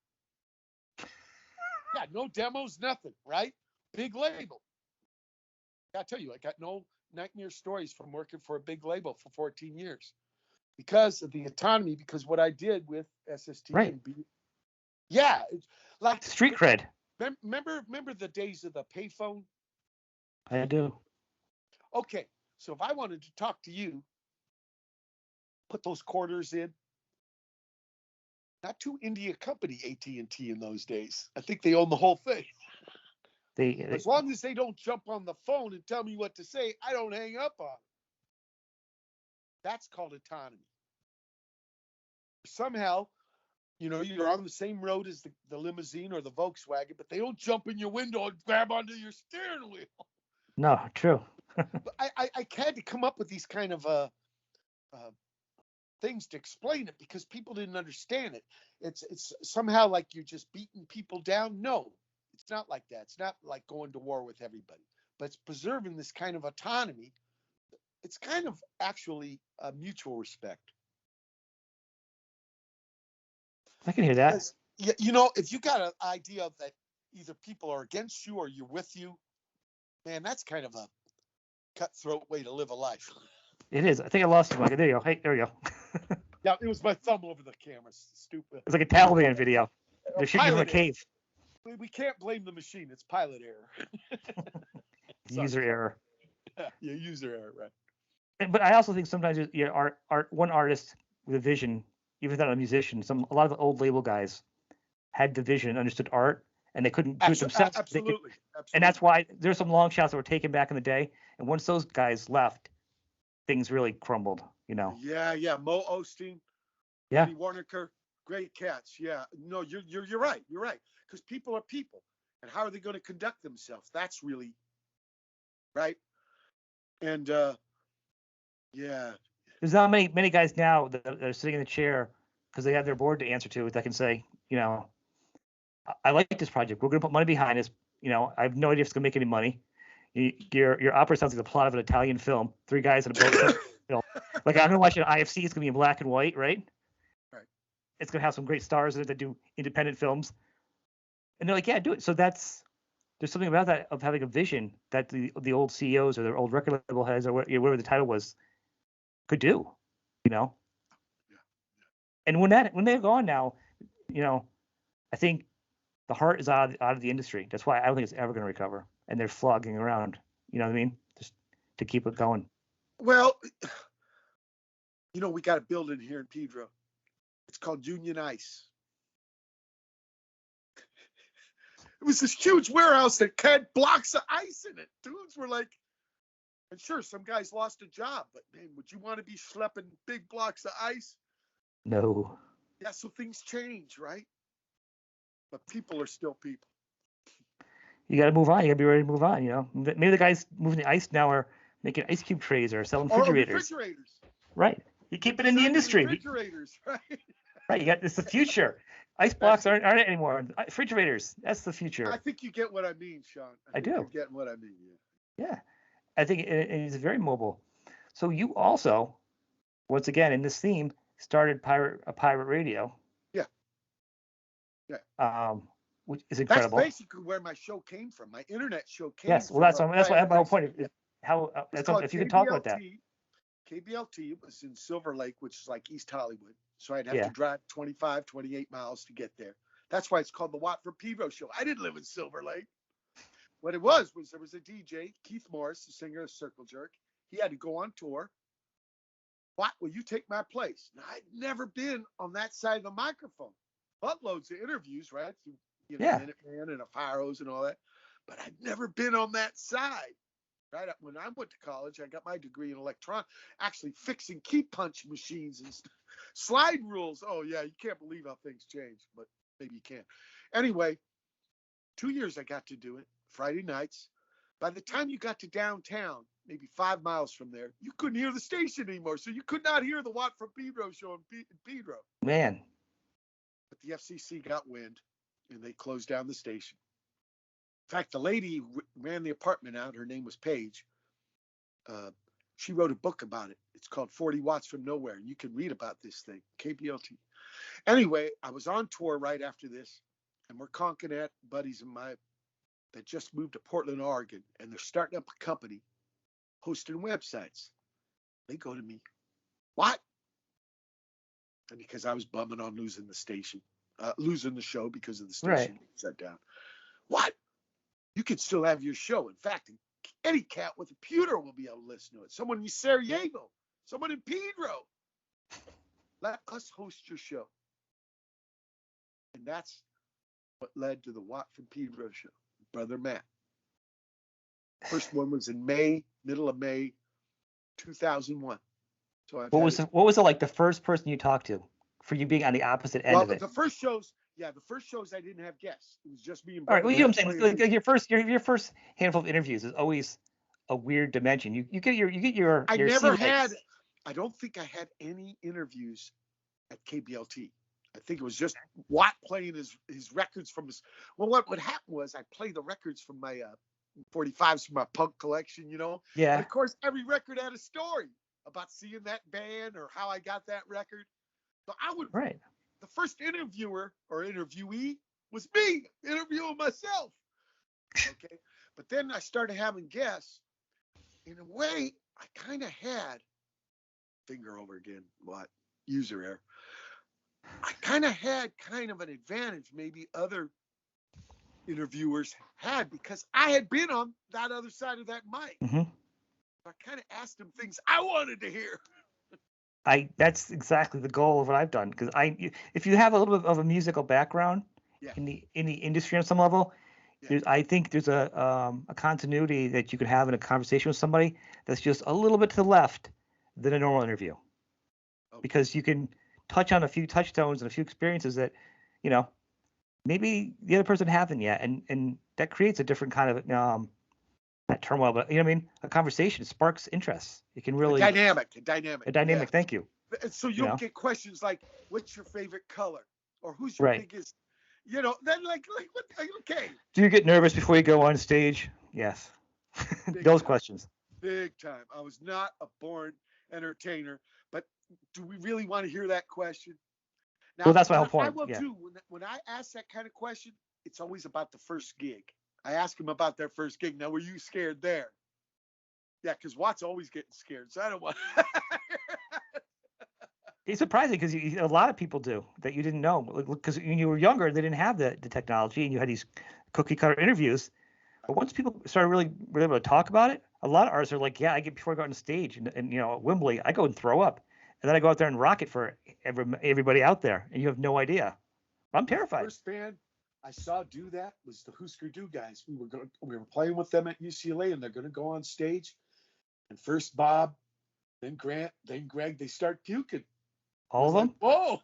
Yeah, no demos, nothing, right? Big label. I tell you, I got no nightmare stories from working for a big label for 14 years because of the autonomy, because what I did with SST. Right. Yeah. It's like street cred. Remember the days of the payphone? I do. Okay. So if I wanted to talk to you, put those quarters in. Not too India company, AT&T in those days. I think they own the whole thing. As long as they don't jump on the phone and tell me what to say, I don't hang up on them. That's called autonomy. Somehow, you're on the same road as the limousine or the Volkswagen, but they don't jump in your window and grab onto your steering wheel. No, true. But I had to come up with these kind of things to explain it because people didn't understand it. It's somehow like you're just beating people down. No, it's not like that. It's not like going to war with everybody, but it's preserving this kind of autonomy. It's kind of actually a mutual respect. I can hear that. Because, if you got an idea of that either people are against you or you're with you. Man, that's kind of a cutthroat way to live a life. It is. I think I lost you, Mike. There you go. Hey, there you go. Yeah, it was my thumb over the camera. Stupid. It's like a Taliban video. They're shooting from a Pilot error. cave. We can't blame the machine. It's pilot error. User error. Yeah, user error, right. But I also think sometimes one artist with a vision, even if they're not a musician, a lot of the old label guys had the vision, understood art, and they couldn't do it themselves. Absolutely. And that's why there's some long shots that were taken back in the day. And once those guys left, things really crumbled, Yeah. Mo Osteen, yeah, Eddie Warnaker, great cats. Yeah. No, you're right. You're right. Because people are people. And how are they going to conduct themselves? That's really right. And yeah. There's not many guys now that are sitting in the chair because they have their board to answer to that can say, I like this project. We're going to put money behind this. I have no idea if it's going to make any money. Your opera sounds like the plot of an Italian film. 3 guys in a boat. Like I'm going to watch an IFC. It's going to be in black and white, right? Right. It's going to have some great stars in it that do independent films. And they're like, yeah, do it. So there's something about that of having a vision that the old CEOs or their old record label heads or whatever the title was could do, Yeah. And when they're gone now, I think the heart is out of the industry. That's why I don't think it's ever going to recover. And they're flogging around. You know what I mean? Just to keep it going. Well, we got a building here in Pedro. It's called Union Ice. It was this huge warehouse that had blocks of ice in it. Dudes were like, and sure, some guys lost a job, but man, would you want to be schlepping big blocks of ice? No. Yeah, so things change, right? But people are still people. You got to move on. You got to be ready to move on. Maybe the guys moving the ice now are making ice cube trays or selling refrigerators. Right. You keep it in the industry. Refrigerators, right? Right. It's the future. Ice blocks aren't it anymore. Refrigerators. That's the future. I think you get what I mean, Sean. I do. You're getting what I mean. Yeah. I think it is very mobile. So you also, once again, in this theme, started a pirate radio. Yeah. Which is incredible. That's basically where my show came from. My internet show came. Yes. Well, that's my whole point. If you could talk about that. KBLT was in Silver Lake, which is like East Hollywood. So I'd have to drive 25, 28 miles to get there. That's why it's called the Watt from Pedro show. I didn't live in Silver Lake. What it was there was a DJ, Keith Morris, the singer of Circle Jerk. He had to go on tour. Watt, will you take my place? Now, I'd never been on that side of the microphone. Buttloads of interviews, right? Minutemen and a fIRHOSE and all that. But I'd never been on that side. Right? When I went to college, I got my degree in actually fixing key punch machines and slide rules. Oh, yeah, you can't believe how things change, but maybe you can. Anyway, 2 years I got to do it, Friday nights. By the time you got to downtown, maybe 5 miles from there, you couldn't hear the station anymore. So you could not hear the Watt from Pedro show in Pedro. Man. But the FCC got wind, and they closed down the station. In fact, the lady who ran the apartment out, her name was Paige. She wrote a book about it. It's called 40 Watts from Nowhere. You can read about this thing, KBLT. Anyway, I was on tour right after this, and we're conking at buddies of mine that just moved to Portland, Oregon, and they're starting up a company hosting websites. They go to me, what? And because I was bumming on losing the show because of the station being shut down. What? You can still have your show. In fact, any cat with a computer will be able to listen to it. Someone in Sarajevo, someone in Pedro. Let us host your show. And that's what led to the Watt from Pedro show. Brother Matt. First one was in middle of May, 2001. So what was it like the first person you talked to for you being on the opposite end of it? The first shows I didn't have guests. It was just me and all right, well, you know what I'm saying? Like your first handful of interviews is always a weird dimension. You get your I don't think I had any interviews at KBLT. I think it was just Watt playing his records from his. Well, what would happen was I play the records from my 45s from my punk collection, Yeah. And of course, every record had a story about seeing that band or how I got that record. So I would. Right. The first interviewer or interviewee was me interviewing myself. Okay. But then I started having guests. In a way, I kind of had, finger over again, what? User error. I kind of had kind of an advantage maybe other interviewers had because I had been on that other side of that mic. Mm-hmm. I kind of asked them things I wanted to hear. That's exactly the goal of what I've done, because if you have a little bit of a musical background Yeah. in the industry on some level, Yeah. I think there's a continuity that you can have in a conversation with somebody that's just a little bit to the left than a normal interview, Okay. because you can touch on a few touchstones and a few experiences that, maybe the other person haven't yet, and that creates a different kind of not turmoil, but what I mean, a conversation sparks interest. It can really A dynamic. a dynamic. Yeah. Thank you. And so you don't get questions like, "What's your favorite color?" or "Who's your Right. biggest?" Then like what? Okay. Do you get nervous before you go on stage? Yes. Those Time. questions. Big time. I was not a born entertainer, but do we really want to hear that question? Now, Well, that's my whole what I point. will Yeah. do when I ask that kind of question, it's always about the first gig. I ask them about their first gig. Now, were you scared there? Yeah, because Watt's always getting scared, so I don't want. It's surprising because a lot of people do that you didn't know, because when you were younger, they didn't have the technology, and you had these cookie cutter interviews. But once people started really able to talk about it, a lot of artists are like, yeah, before I go on stage and at Wembley, I go and throw up, and then I go out there and rock it for everybody out there, and you have no idea. I'm terrified. The first band I saw do that was the Husker Du guys. We were playing with them at UCLA, and they're going to go on stage. And first Bob, then Grant, then Greg, they start puking. All of them? Like, whoa!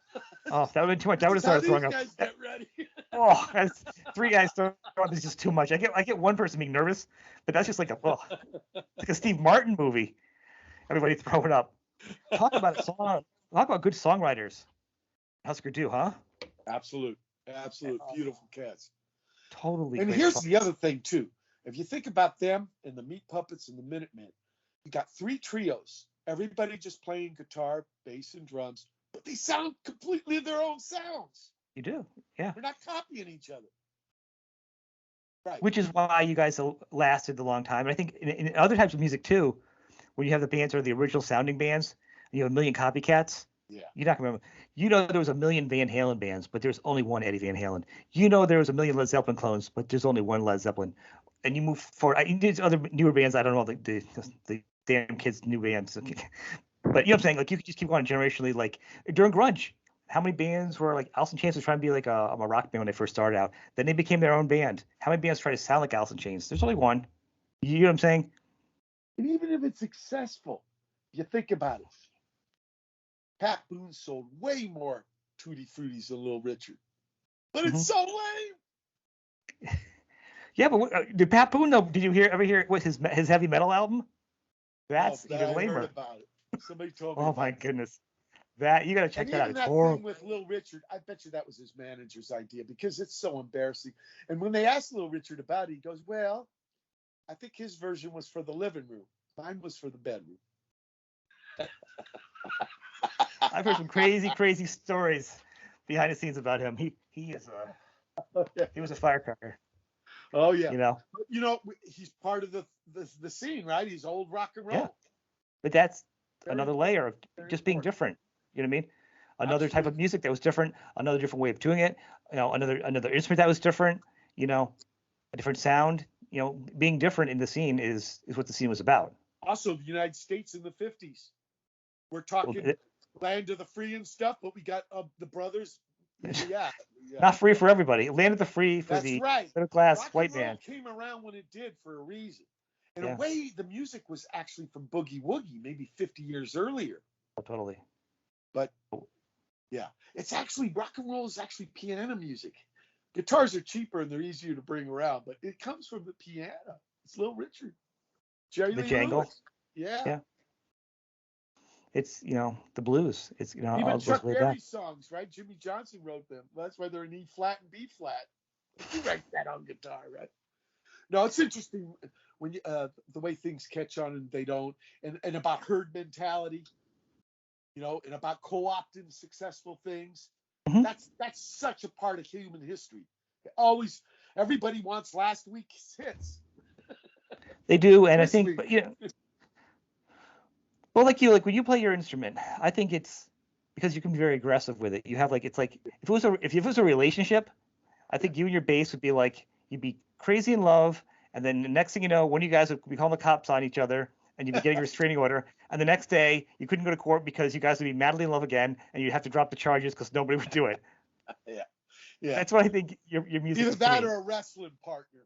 Oh, that would have been too much. That would have started throwing up. These guys get ready. Oh, that's 3 guys throwing up is just too much. I get one person being nervous, but that's just like like a Steve Martin movie. Everybody throwing up. Talk about a song. Talk about good songwriters. Husker Du, huh? Absolute, beautiful cats. Totally. And here's the other thing too. If you think about them and the Meat Puppets and the Minutemen, you got 3 trios. Everybody just playing guitar, bass, and drums, but they sound completely their own sounds. You do, yeah. They're not copying each other. Right. Which is why you guys lasted a long time. And I think in other types of music too, when you have the bands or the original sounding bands, and you have a million copycats. Yeah. You're not gonna remember. There was a million Van Halen bands, but there's only one Eddie Van Halen. There was a million Led Zeppelin clones, but there's only one Led Zeppelin. And you move forward. There's other newer bands. I don't know the damn kids' new bands. But you know what I'm saying? Like, you could just keep going generationally. Like during grunge, how many bands were like Alice in Chains was trying to be like a rock band when they first started out. Then they became their own band. How many bands try to sound like Alice in Chains? There's only one. You know what I'm saying? And even if it's successful, you think about it. Pat Boone sold way more Tutti Fruttis than Little Richard, but it's so lame. Yeah, but did Pat Boone though? Did you ever hear what his heavy metal album? That's even lamer. I heard about it. Somebody told me. Oh my goodness, that you got to check that out. It's horrible. Thing with Little Richard, I bet you that was his manager's idea because it's so embarrassing. And when they asked Little Richard about it, he goes, "Well, I think his version was for the living room. Mine was for the bedroom." I've heard some crazy stories behind the scenes about him. He was a firecracker. Oh yeah. He's part of the scene, right? He's old rock and roll. Yeah. But that's another layer of just being different. You know what I mean? Another type of music that was different, another different way of doing it. Another instrument that was different. A different sound. Being different in the scene is what the scene was about. Also, the United States in the 50s. We're talking land of the free and stuff, but we got the brothers. Yeah. Not free for everybody. Land of the free for the middle class white man. Came around when it did for a reason. In a way, the music was actually from Boogie Woogie, maybe 50 years earlier. Oh, totally. But yeah, it's actually rock and roll is actually piano music. Guitars are cheaper and they're easier to bring around, but it comes from the piano. It's Little Richard, Jerry Lee jangle. Lewis. Yeah. It's the blues. It's even Chuck Berry songs, right? Jimmy Johnson wrote them. That's why they're in E flat and B flat. You write that on guitar, right? No, it's interesting when you the way things catch on and they don't, and about herd mentality, and about co-opting successful things. Mm-hmm. That's such a part of human history, Always, everybody wants last week's hits. They do, and I This think, week. but well, like when you play your instrument, I think it's because you can be very aggressive with it. You have like it's like if it was a relationship, I think you and your bass would be like you'd be crazy in love, and then the next thing you know, one of you guys would be calling the cops on each other, and you'd be getting a restraining order, and the next day you couldn't go to court because you guys would be madly in love again, and you'd have to drop the charges because nobody would do it. Yeah. Yeah. That's what I think your music Either is that to me. or a wrestling partner.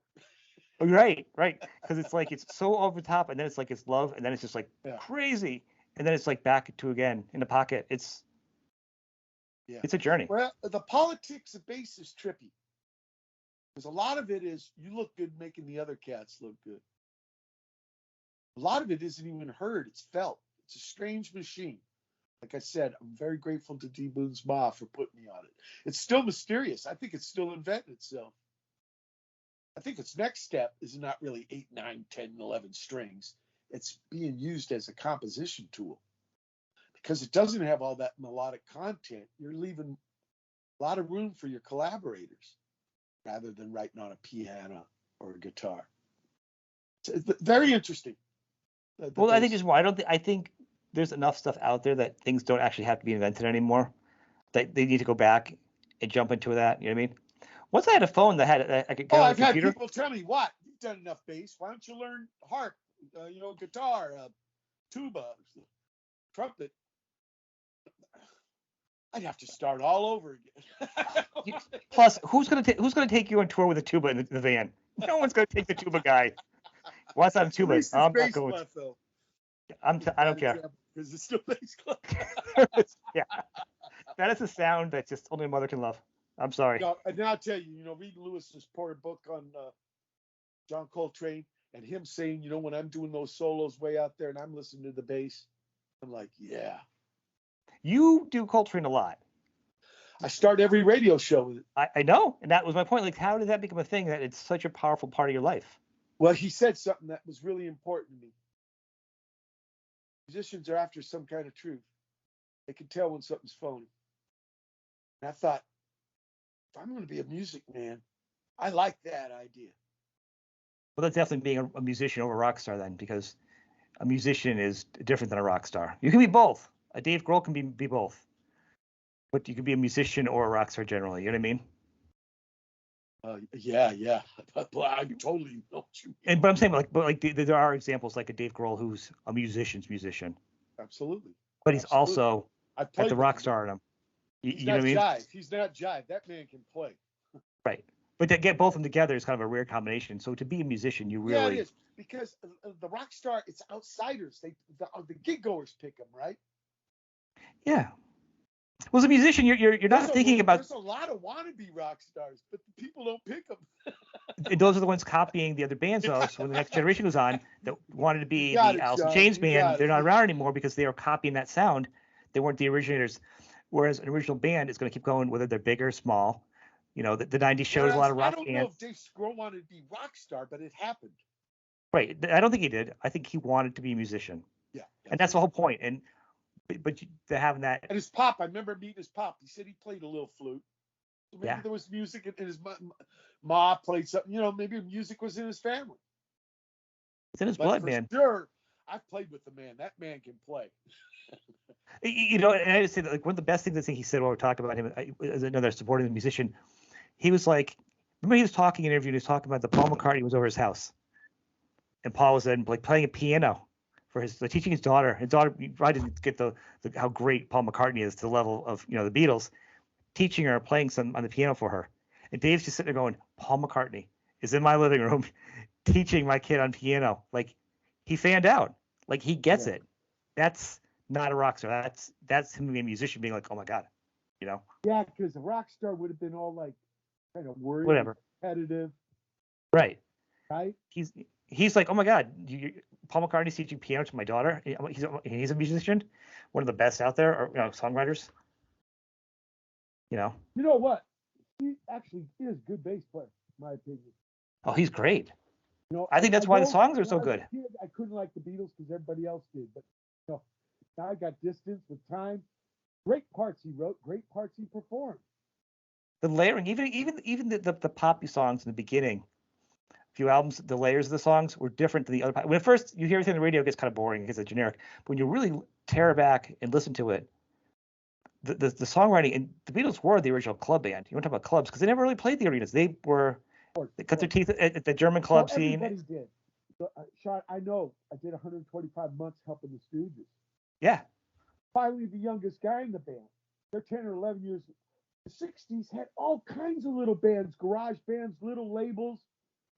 Right, because it's like it's so over the top, and then it's like it's love, and then it's just like crazy, and then it's like back to again in the pocket. It's a journey. Well, the politics of bass is trippy because a lot of it is you look good making the other cats look good. A lot of it isn't even heard; it's felt. It's a strange machine. Like I said, I'm very grateful to D. Boone's Ma for putting me on it. It's still mysterious. I think it's still inventing itself. I think its next step is not really 8, 9, 10, 11 strings. It's being used as a composition tool because it doesn't have all that melodic content. You're leaving a lot of room for your collaborators rather than writing on a piano or a guitar. It's very interesting. Well, I think just why I think there's enough stuff out there that things don't actually have to be invented anymore. That they need to go back and jump into that. You know what I mean? Once I had a phone that had I could get on a computer. Had people tell me, "What? You've done enough bass. Why don't you learn harp? Guitar, tuba, trumpet." I'd have to start all over again. Plus, who's gonna take you on tour with a tuba in the van? No one's gonna take the tuba guy. What's on tuba? I'm not going. Left, though. I don't care. Because it's still bass clef. Yeah, that is a sound that just only a mother can love. I'm sorry. No, and now I'll tell you, Reed Lewis just poured a book on John Coltrane, and him saying, when I'm doing those solos way out there and I'm listening to the bass, I'm like, yeah. You do Coltrane a lot. I start every radio show with it. I know, and that was my point. Like, how did that become a thing that it's such a powerful part of your life? Well, he said something that was really important to me. Musicians are after some kind of truth. They can tell when something's phony. And I thought, if I'm going to be a music man, I like that idea. Well, that's definitely being a musician over a rock star then, because a musician is different than a rock star. You can be both. A Dave Grohl can be both. But you can be a musician or a rock star generally. You know what I mean? Yeah. I totally know what you mean. But I'm saying, but there are examples like a Dave Grohl who's a musician's musician. Absolutely. But he's also at the rock star in him. He's not jive. He's not jive. That man can play. Right. But to get both of them together is kind of a rare combination. So to be a musician, you really... Yeah, it is. Because the rock star, it's outsiders. The gig goers pick them, right? Yeah. Well, as a musician, you're not thinking about... There's a lot of wannabe rock stars, but the people don't pick them. And those are the ones copying the other bands, though. So when the next generation goes on, that wanted to be the Alice in Chains band, they're not around anymore because they are copying that sound. They weren't the originators. Whereas an original band is going to keep going, whether they're big or small. The 90s shows a lot of rock bands. I don't know if Dave Grohl wanted to be rock star, but it happened. Right. I don't think he did. I think he wanted to be a musician. Yeah. And that's the whole point. And but having that. And his pop, I remember meeting his pop. He said he played a little flute. So maybe there was music in his ma played something. Maybe music was in his family. It's in his blood, man. Sure. I've played with the man. That man can play. And I just say that, one of the best things I think he said while we're talking about him as another supporting musician, he was like, remember he was talking in an interview and he was talking about the Paul McCartney was over his house. And Paul was then playing a piano for teaching his daughter. His daughter probably didn't get the how great Paul McCartney is to the level of, the Beatles, teaching her, playing some on the piano for her. And Dave's just sitting there going, Paul McCartney is in my living room teaching my kid on piano. Like, he fanned out. Like, he gets it. That's not a rock star. That's him being a musician being like, oh my God, Yeah, because a rock star would have been all like kind of worried, whatever, competitive. Right. Right. He's like, oh my God, Paul McCartney's teaching piano to my daughter. He's a musician, one of the best out there, or songwriters. You know what? He actually is a good bass player, in my opinion. Oh, he's great. I think that's why the songs are so good. I couldn't like the Beatles because everybody else did, but now I got distance with time. Great parts he wrote, great parts he performed. The layering, even the poppy songs in the beginning, a few albums, the layers of the songs were different than the other. When at first you hear everything on the radio, it gets kind of boring because it's generic. But when you really tear back and listen to it, the songwriting, and the Beatles were the original club band. You want to talk about clubs because they never really played the arenas. They cut their teeth at the German club scene. Everybody did. Sean, I know. I did 125 months helping the Stooges. Yeah. Finally, the youngest guy in the band. They're 10 or 11 years. The 60s had all kinds of little bands, garage bands, little labels,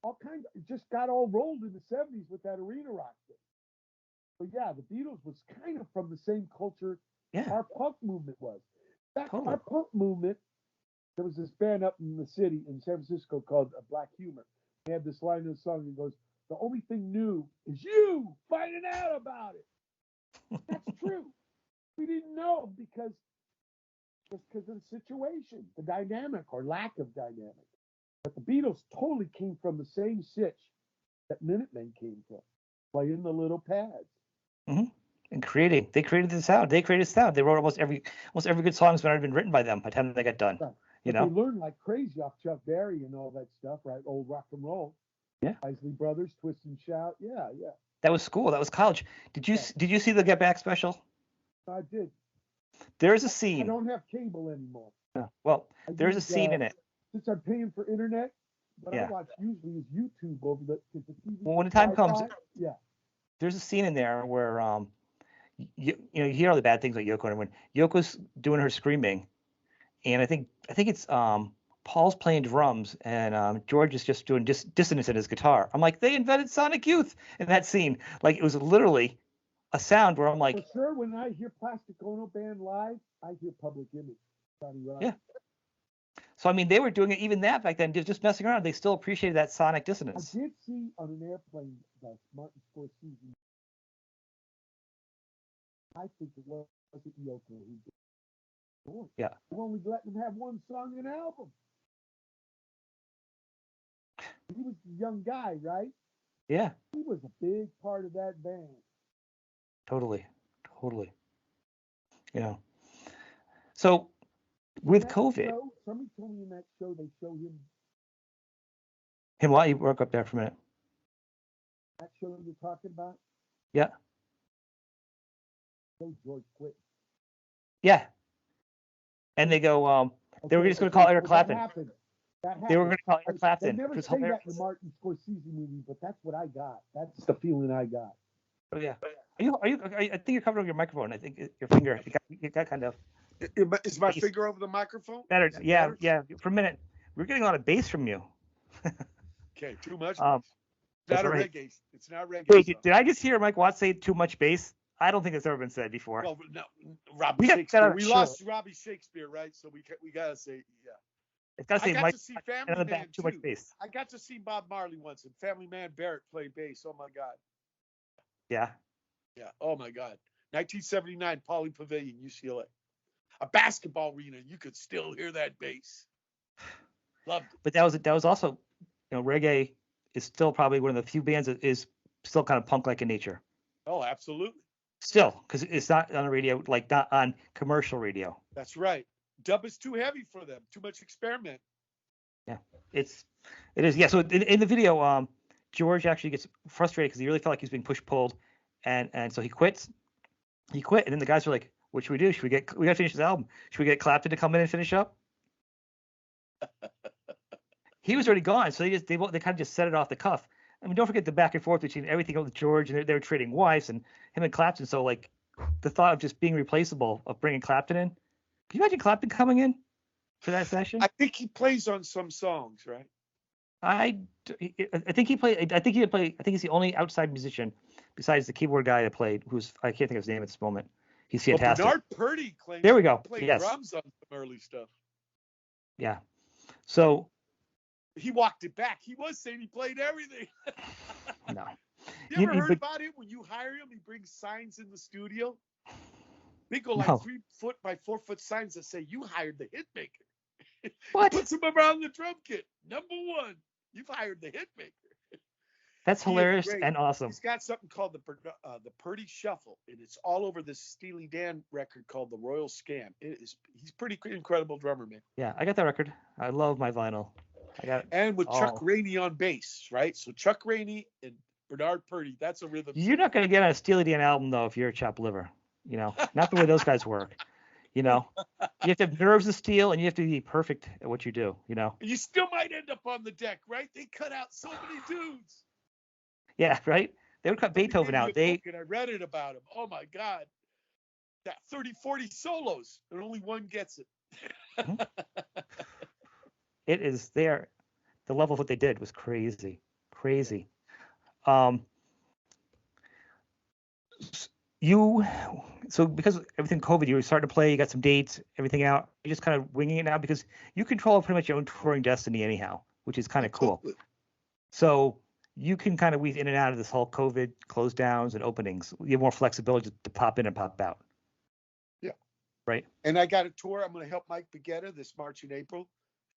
all kinds. It just got all rolled in the 70s with that arena rock thing. But yeah, the Beatles was kind of from the same culture our punk movement was. In fact, our punk movement, there was this band up in the city in San Francisco called Black Humor. They had this line in the song that goes, "The only thing new is you finding out about it." That's true. We didn't know because of the situation, the dynamic or lack of dynamic. But the Beatles totally came from the same sitch that Minutemen came from, playing the little pads. Mm-hmm. And they created the sound. They created sound. They wrote almost every good song's been already been written by them by the time they got done. Right. You but know, they learned like crazy off Chuck Berry and all that stuff, right? Old rock and roll. Yeah. Isley Brothers, Twist and Shout. Yeah. That was school. That was college. Did you see the Get Back special? I did. There's a scene. I don't have cable anymore. Yeah. Well, there's a scene in it. Since I'm paying for internet, what I watch usually is YouTube over the TV. Well, when the time comes, there's a scene in there where you hear all the bad things about Yoko, and when Yoko's doing her screaming, and I think it's Paul's playing drums and George is just doing dissonance in his guitar. I'm like, they invented Sonic Youth in that scene. Like, it was literally a sound where I'm like, for sure. When I hear Plastic Ono Band live, I hear Public Image. Yeah. So I mean, they were doing it even that back then, just messing around. They still appreciated that sonic dissonance. I did see on an airplane that Martin Scorsese. I think it wasn't Yoko who did it. Yeah. We're only letting him have one song an album. He was the young guy, right? Yeah. He was a big part of that band. Totally. You know. So with COVID, somebody told me in that show they show him. While you work up there for a minute. That show you're talking about? Yeah. So George quit. Yeah. And they go, they were just going to call Eric Clapton. That happened. They were going to call Eric Clapton. They never say that in the Martin Scorsese movie, but that's what I got. That's the feeling I got. Oh yeah. Are you? I think you're covering your microphone. I think your finger. It got kind of. Is my finger over the microphone? Better. Yeah. For a minute, we're getting a lot of bass from you. Okay, too much. That's not right. reggae. It's not reggae. Wait, did I just hear Mike Watt say too much bass? I don't think it's ever been said before. Well, no, Robbie Shakespeare. We lost Robbie Shakespeare, right? So we gotta say, yeah. It's gotta say Mike. To see Family Man too much bass. I got to see Bob Marley once, and Family Man Barrett played bass. Oh my God. Yeah. Yeah. Oh my God. 1979, Pauley Pavilion, UCLA. A basketball arena. You could still hear that bass. Loved it. But that was also, reggae is still probably one of the few bands that is still kind of punk-like in nature. Oh, absolutely. Still, because it's not on the radio, like not on commercial radio. That's right. Dub is too heavy for them. Too much experiment. Yeah, it is. Yeah. So in the video, George actually gets frustrated because he really felt like he was being pulled, and so he quits. He quit, and then the guys were like, "What should we do? We got to finish this album. Should we get Clapton to come in and finish up?" He was already gone, so they kind of just set it off the cuff. I mean, don't forget the back and forth between everything with George, and they were trading wives, and him and Clapton. So like, the thought of just being replaceable, of bringing Clapton in. Can you imagine Clapton coming in for that session? I think he plays on some songs, right? I think he played. I think he's the only outside musician besides the keyboard guy that played, I can't think of his name at this moment. He's fantastic. Bernard Purdy claims there we go. He played yes. drums on some early stuff. Yeah. So he walked it back. He was saying he played everything. No. You ever heard about him? When you hire him, he brings signs in the studio. They go like 3 foot by 4 foot signs that say, "You hired the hit maker." What? He puts them around the drum kit. Number 1, you've hired the hit maker. That's He is hilarious great. and awesome. He's got something called the Purdy Shuffle, and it's all over this Steely Dan record called The Royal Scam. He's pretty incredible drummer, man. Yeah, I got that record. I love my vinyl. I got And with Chuck all. Rainey on bass, right? So Chuck Rainey and Bernard Purdy, that's a rhythm You're section. not going to get on a Steely Dan album though if you're a chopped liver. You know, not the way those guys work. You know, you have to have nerves of steel and you have to be perfect at what you do. You know. And you still might end up on the deck, right? They cut out so many dudes. Yeah, right. They would cut Beethoven out. And I read it about him. Oh my God. That 30, 40 solos, and only one gets it. It is there. The level of what they did was crazy. So because everything COVID, you were starting to play, you got some dates, everything out. You're just kind of winging it now because you control pretty much your own touring destiny anyhow, which is kind of cool. So you can kind of weave in and out of this whole COVID close downs and openings. You have more flexibility to pop in and pop out. Yeah. Right. And I got a tour. I'm going to help Mike Baguetta this March and April.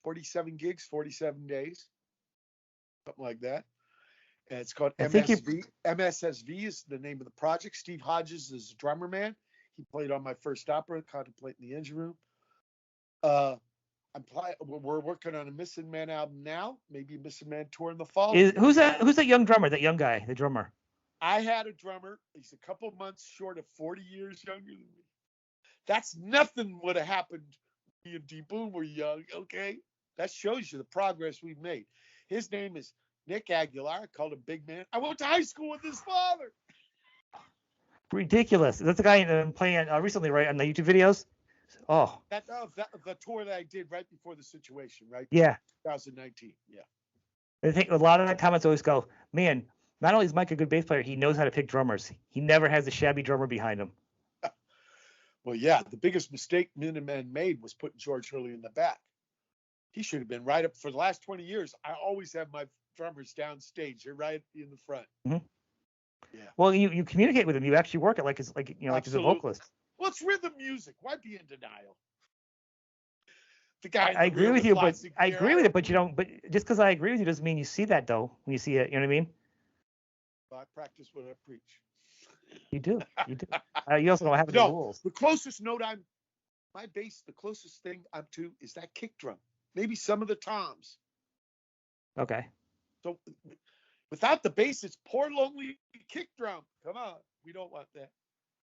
47 gigs, 47 days, something like that. And it's called MSV. MSSV is the name of the project. Steve Hodges is the drummer man. He played on my first opera, Contemplating the Engine Room. We're working on a Missing Man album now. Maybe a Missing Man tour in the fall. Who's that young drummer? That young guy, the drummer. I had a drummer. He's a couple months short of 40 years younger than me. That's nothing would have happened when me and D Boon were young. Okay, that shows you the progress we've made. His name is Nick Aguilar. I called him Big Man. I went to high school with his father. Ridiculous. That's the guy playing recently, right, on the YouTube videos. Oh. The tour that I did right before the situation, right? Yeah. 2019. Yeah. I think a lot of the comments always go, man, not only is Mike a good bass player, he knows how to pick drummers. He never has a shabby drummer behind him. Well, yeah, the biggest mistake Minutemen made was putting George Hurley in the back. He should have been right up for the last 20 years. I always have my drummers downstage. They're right in the front. Mm-hmm. Yeah. Well, you communicate with him. You actually work it like as a vocalist. Well, it's rhythm music. Why be in denial? The guy. I agree with you, but I agree with it. But you don't. But just because I agree with you doesn't mean you see that though. When you see it, you know what I mean? Well, I practice what I preach. You do. You do. You also don't have any rules. The closest note my bass, the closest thing I'm to is that kick drum. Maybe some of the toms. Okay. So without the bass, it's poor lonely kick drum. Come on, we don't want that.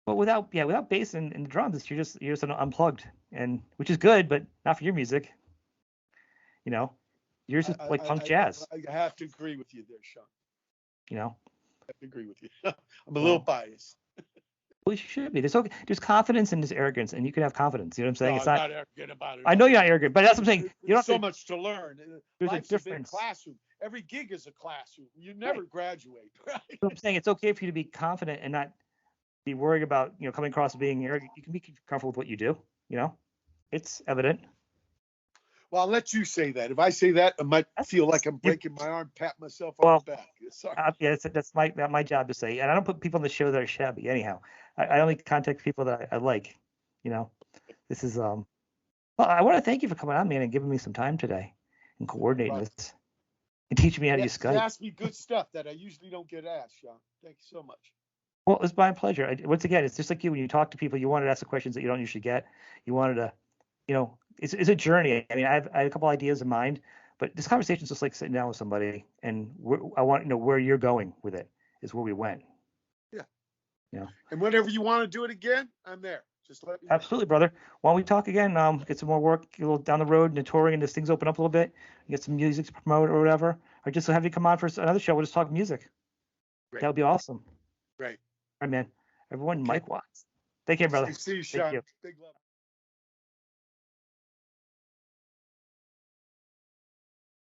Well, without bass and the drums, you're just unplugged, and which is good, but not for your music. You know, yours is like punk jazz. I have to agree with you there, Sean. You know. I have to agree with you. I'm a little biased. Well, you should be. There's confidence and there's arrogance, and you can have confidence. You know what I'm saying? No, I'm not arrogant about it. I know you're not arrogant, but that's what I'm saying. You don't so much to learn. There's Life's a difference. A big classroom. Every gig is a classroom. You never graduate, right? So I'm saying it's okay for you to be confident and not be worried about coming across as being arrogant. You can be comfortable with what you do. You know, it's evident. Well, I'll let you say that. If I say that, I might feel like I'm breaking my arm, pat myself on the back. Sorry. Yeah, that's my job to say. And I don't put people on the show that are shabby anyhow. I only contact people that I like. You know, this is Well, I want to thank you for coming on, man, and giving me some time today and coordinating this and teaching me how to use Skype. You asked me good stuff that I usually don't get asked, Sean. Thank you so much. Well, it's my pleasure. Once again, it's just like you when you talk to people, you wanted to ask the questions that you don't usually get. You wanted to, it's a journey. I mean, I had a couple ideas in mind, but this conversation is just like sitting down with somebody, and I want to know where you're going with it is where we went. Yeah. Yeah. And whenever you want to do it again, I'm there. Just let me know. Absolutely, brother. Why don't we talk again? Get some more work, a little down the road, and the touring, and as things open up a little bit, get some music to promote or whatever, or just have you come on for another show. We'll just talk music. Great. That would be awesome. Great. All right, man. Everyone, Mike Watt. Take care, brother. See you, Sean. Big love.